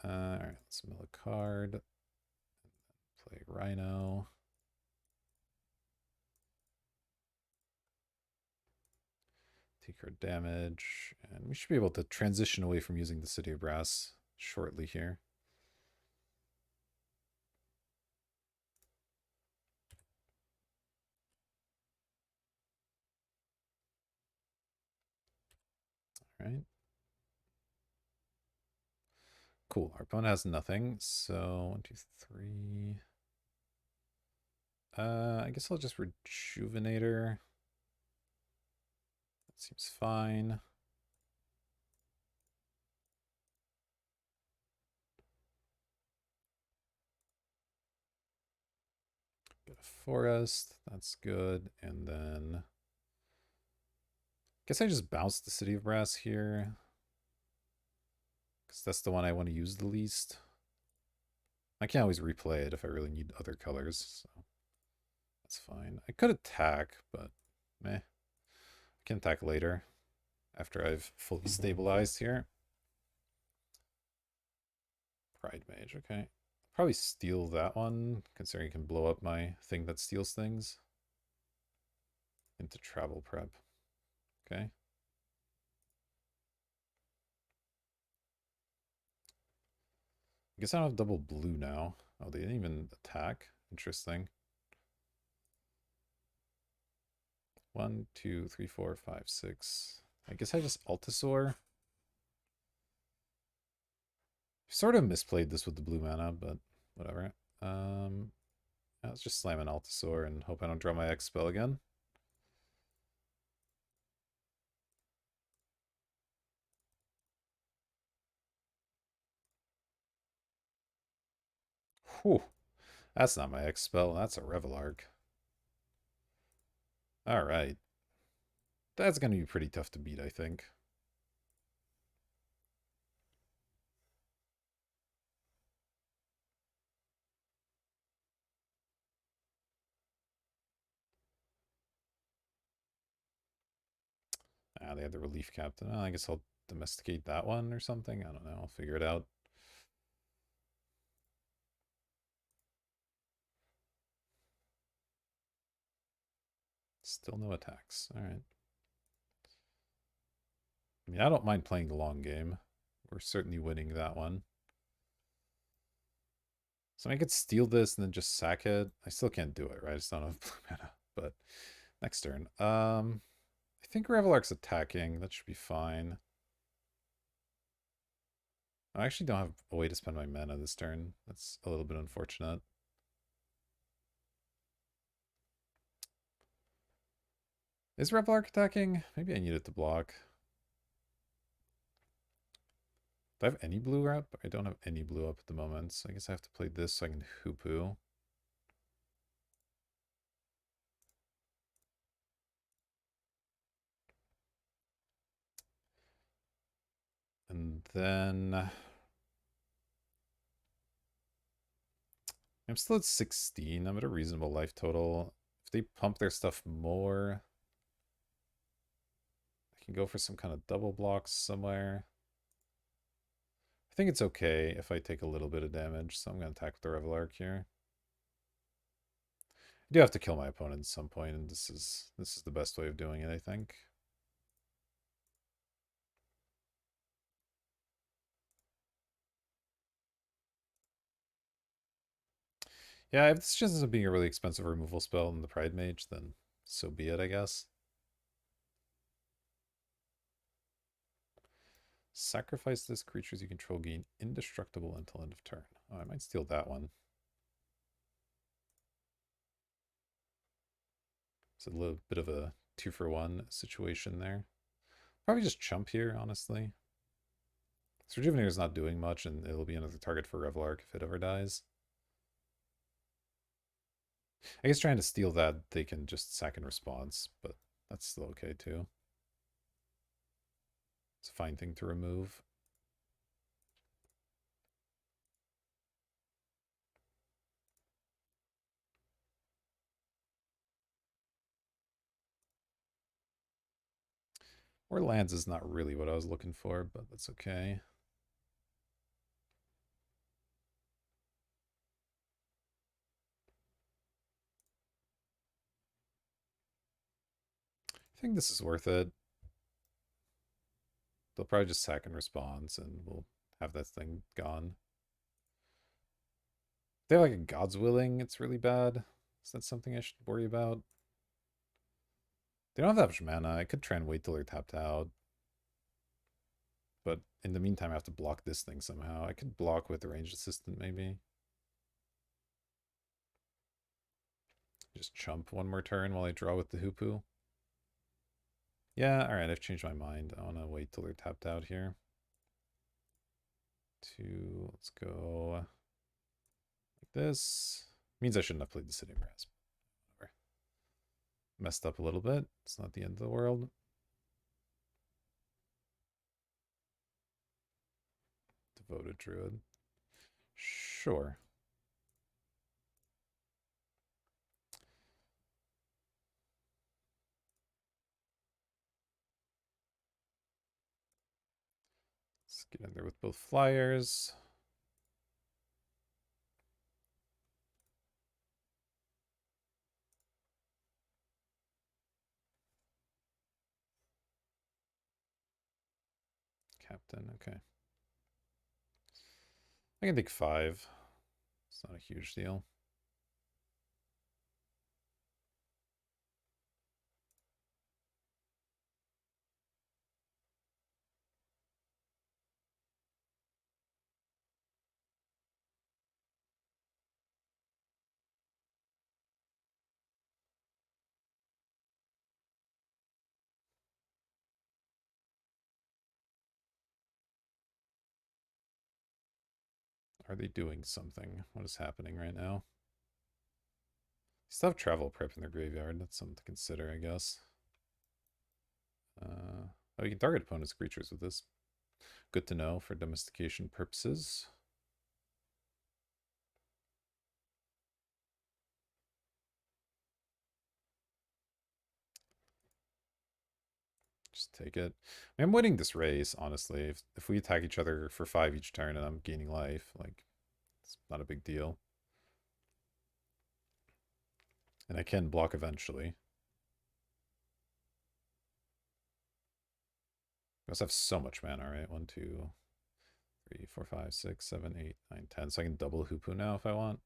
Alright, let's mill a card. Play Rhino. Take our damage. And we should be able to transition away from using the City of Brass shortly here. Alright. Cool. Our opponent has nothing. So 1, 2, 3. I guess I'll just Rejuvenator. That seems fine. Get a forest. That's good. And then guess I just bounce the City of Brass here, because that's the one I want to use the least. I can always replay it if I really need other colors, so that's fine. I could attack, but meh. I can attack later after I've fully stabilized here. Pride Mage, okay. Probably steal that one, considering I can blow up my thing that steals things. Into travel prep. Okay. I guess I don't have double blue now. Oh, they didn't even attack. Interesting. 1, 2, 3, 4, 5, 6. I guess I just Altasaur. Sort of misplayed this with the blue mana, but whatever. Let's just slam an Altasaur and hope I don't draw my X spell again. Whew. That's not my X spell. That's a Revelark. Alright. That's going to be pretty tough to beat, I think. Ah, they had the Relief Captain. I guess I'll domesticate that one or something. I don't know. I'll figure it out. Still no attacks. Alright. I mean, I don't mind playing the long game. We're certainly winning that one. So I could steal this and then just sack it. I still can't do it, right? I just don't have blue mana. But next turn. I think Revelark's attacking. That should be fine. I actually don't have a way to spend my mana this turn. That's a little bit unfortunate. Is Revelark attacking? Maybe I need it to block. Do I have any blue up? I don't have any blue up at the moment, so I guess I have to play this so I can Hoopu. And then I'm still at 16. I'm at a reasonable life total. If they pump their stuff more, I can go for some kind of double blocks somewhere. I think it's okay if I take a little bit of damage, so I'm going to attack with the Revelark here. I do have to kill my opponent at some point, and this is the best way of doing it, I think. Yeah, if this just ends up being a really expensive removal spell in the Pride Mage, then so be it, I guess. Sacrifice this creatures you control gain indestructible until end of turn. Oh, I might steal that one. It's a little bit of a 2-for-1 situation there. Probably just chump here, honestly. So Rejuvenator's not doing much, and it'll be another target for Revelark if it ever dies. I guess trying to steal that, they can just sack in response, but that's still okay too. It's a fine thing to remove. Or lands is not really what I was looking for, but that's okay. I think this is worth it. They'll probably just sack in response, and we'll have that thing gone. If they have like a God's Willing, it's really bad. Is that something I should worry about? They don't have that much mana. I could try and wait till they're tapped out. But in the meantime, I have to block this thing somehow. I could block with the ranged assistant, maybe. Just chump one more turn while I draw with the Hoopu. Yeah, alright, I've changed my mind. I want to wait till they're tapped out here. Let's go like this. Means I shouldn't have played the Sitting Grasp. Whatever. Messed up a little bit. It's not the end of the world. Devoted Druid. Sure. Let's get in there with both flyers. Captain, okay. I can take 5. It's not a huge deal. Are they doing something? What is happening right now? Still have travel prep in their graveyard. That's something to consider, I guess. Oh, you can target opponent's creatures with this. Good to know for domestication purposes. Just take it. I'm winning this race, honestly. If we attack each other for 5 each turn and I'm gaining life, like, it's not a big deal. And I can block eventually. I also have so much mana, right? 1, 2, 3, 4, 5, 6, 7, 8, 9, 10. So I can double Hoopu now if I want.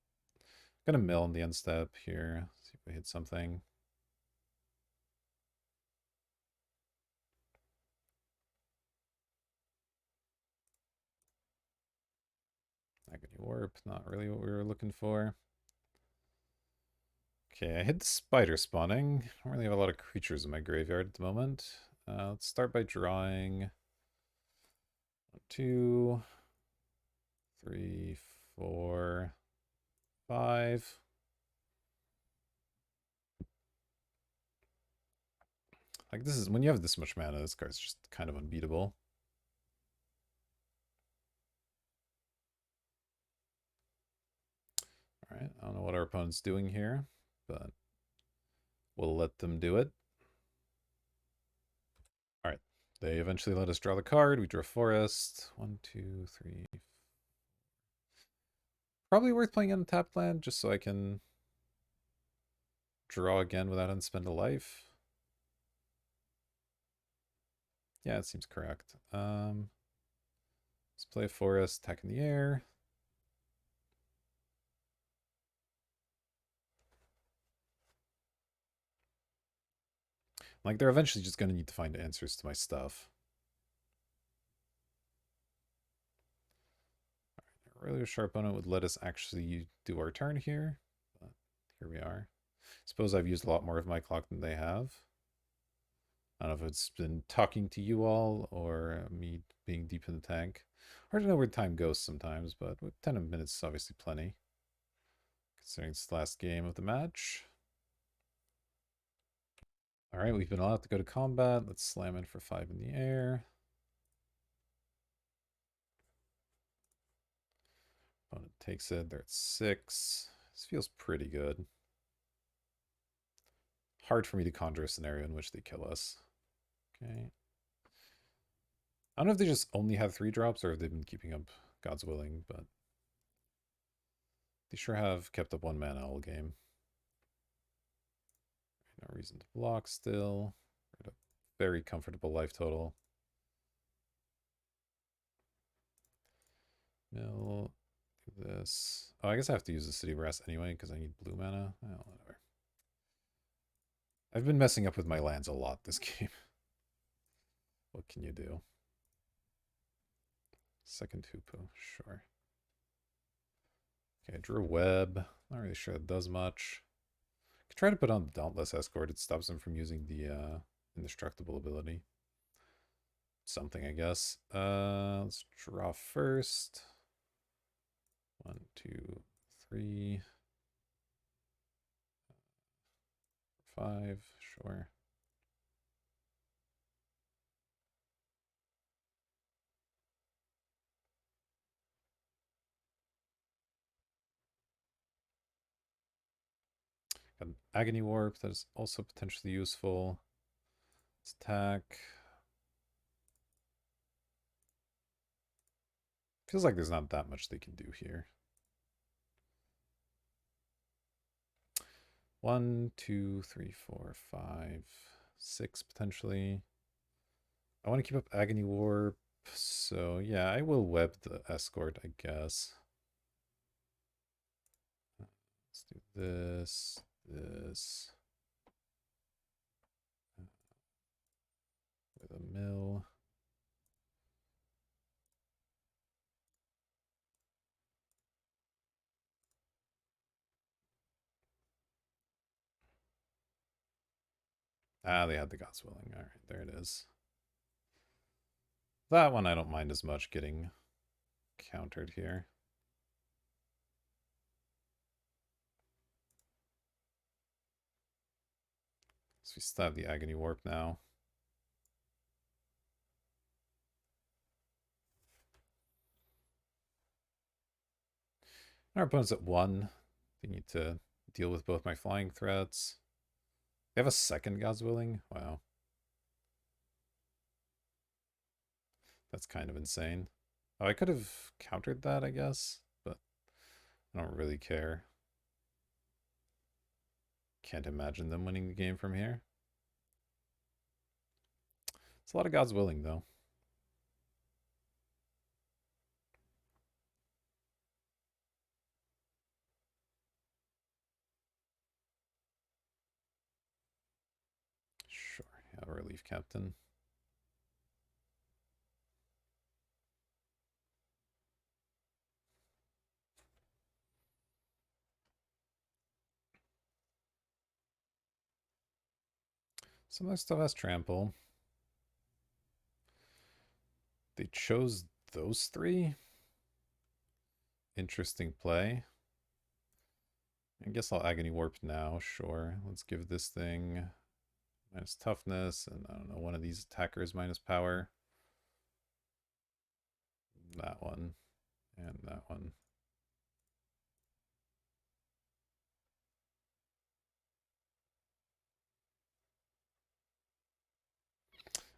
I'm gonna mill in the end step here. See if we hit something. Agony Warp, not really what we were looking for. Okay, I hit the spider spawning. I don't really have a lot of creatures in my graveyard at the moment. Let's start by drawing 1, 2, 3, 4, 5. Like, this is when you have this much mana, this card's just kind of unbeatable. Alright, I don't know what our opponent's doing here, but we'll let them do it. Alright, they eventually let us draw the card. We draw Forest. 1, 2, 3. Probably worth playing on tap land just so I can draw again without unspend a life. Yeah, it seems correct. Let's play a Forest, attack in the air. Like, they're eventually just going to need to find answers to my stuff. A really sharp opponent would let us actually do our turn here. But here we are. Suppose I've used a lot more of my clock than they have. I don't know if it's been talking to you all or me being deep in the tank. Hard to know where time goes sometimes, but with 10 minutes is obviously plenty, considering it's the last game of the match. All right, we've been allowed to go to combat. Let's slam in for 5 in the air. Opponent takes it. They're at 6. This feels pretty good. Hard for me to conjure a scenario in which they kill us. Okay. I don't know if they just only have 3 drops or if they've been keeping up God's willing, but they sure have kept up 1 mana all game. No reason to block still. We're at a very comfortable life total. Mill. Do this. Oh, I guess I have to use the City Brass anyway because I need blue mana. Oh, whatever. I've been messing up with my lands a lot this game. What can you do? Second Hoopu, sure. Okay, drew a web. Not really sure it does much. Could try to put on the Dauntless Escort. It stops him from using the indestructible ability. Something, I guess. Let's draw first. 1, 2, 3, 5, sure. Got an Agony Warp that is also potentially useful. Let's attack. Feels like there's not that much they can do here. 1, 2, 3, 4, 5, 6 potentially. I want to keep up Agony Warp, so yeah, I will web the Escort, I guess. Let's do this, this, with a mill. Ah, they had the God's Willing. All right, there it is. That one I don't mind as much getting countered here. So we still have the Agony Warp now. Our opponent's at 1. They need to deal with both my flying threats. They have a second God's Willing? Wow. That's kind of insane. Oh, I could have countered that, I guess, but I don't really care. Can't imagine them winning the game from here. It's a lot of God's Willing, though. Sure, yeah, Relief Captain. Some of that stuff has Trample. They chose those 3? Interesting play. I guess I'll Agony Warp now, sure. Let's give this thing minus toughness, and I don't know, one of these attackers minus power. That one, and that one.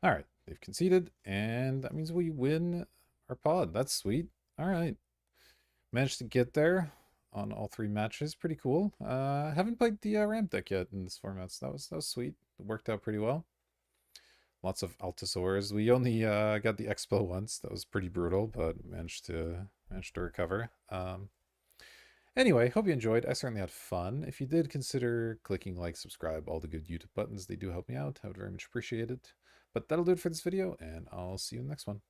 All right, they've conceded, and that means we win our pod. That's sweet. All right, managed to get there on all 3 matches. Pretty cool. Haven't played the ramp deck yet in this format, so that was sweet. It worked out pretty well. Lots of Altasaurs. We only got the Expo once. That was pretty brutal, but managed to recover. Anyway, hope you enjoyed. I certainly had fun. If you did, consider clicking like, subscribe, all the good YouTube buttons. They do help me out. I would very much appreciate it. But that'll do it for this video, and I'll see you in the next one.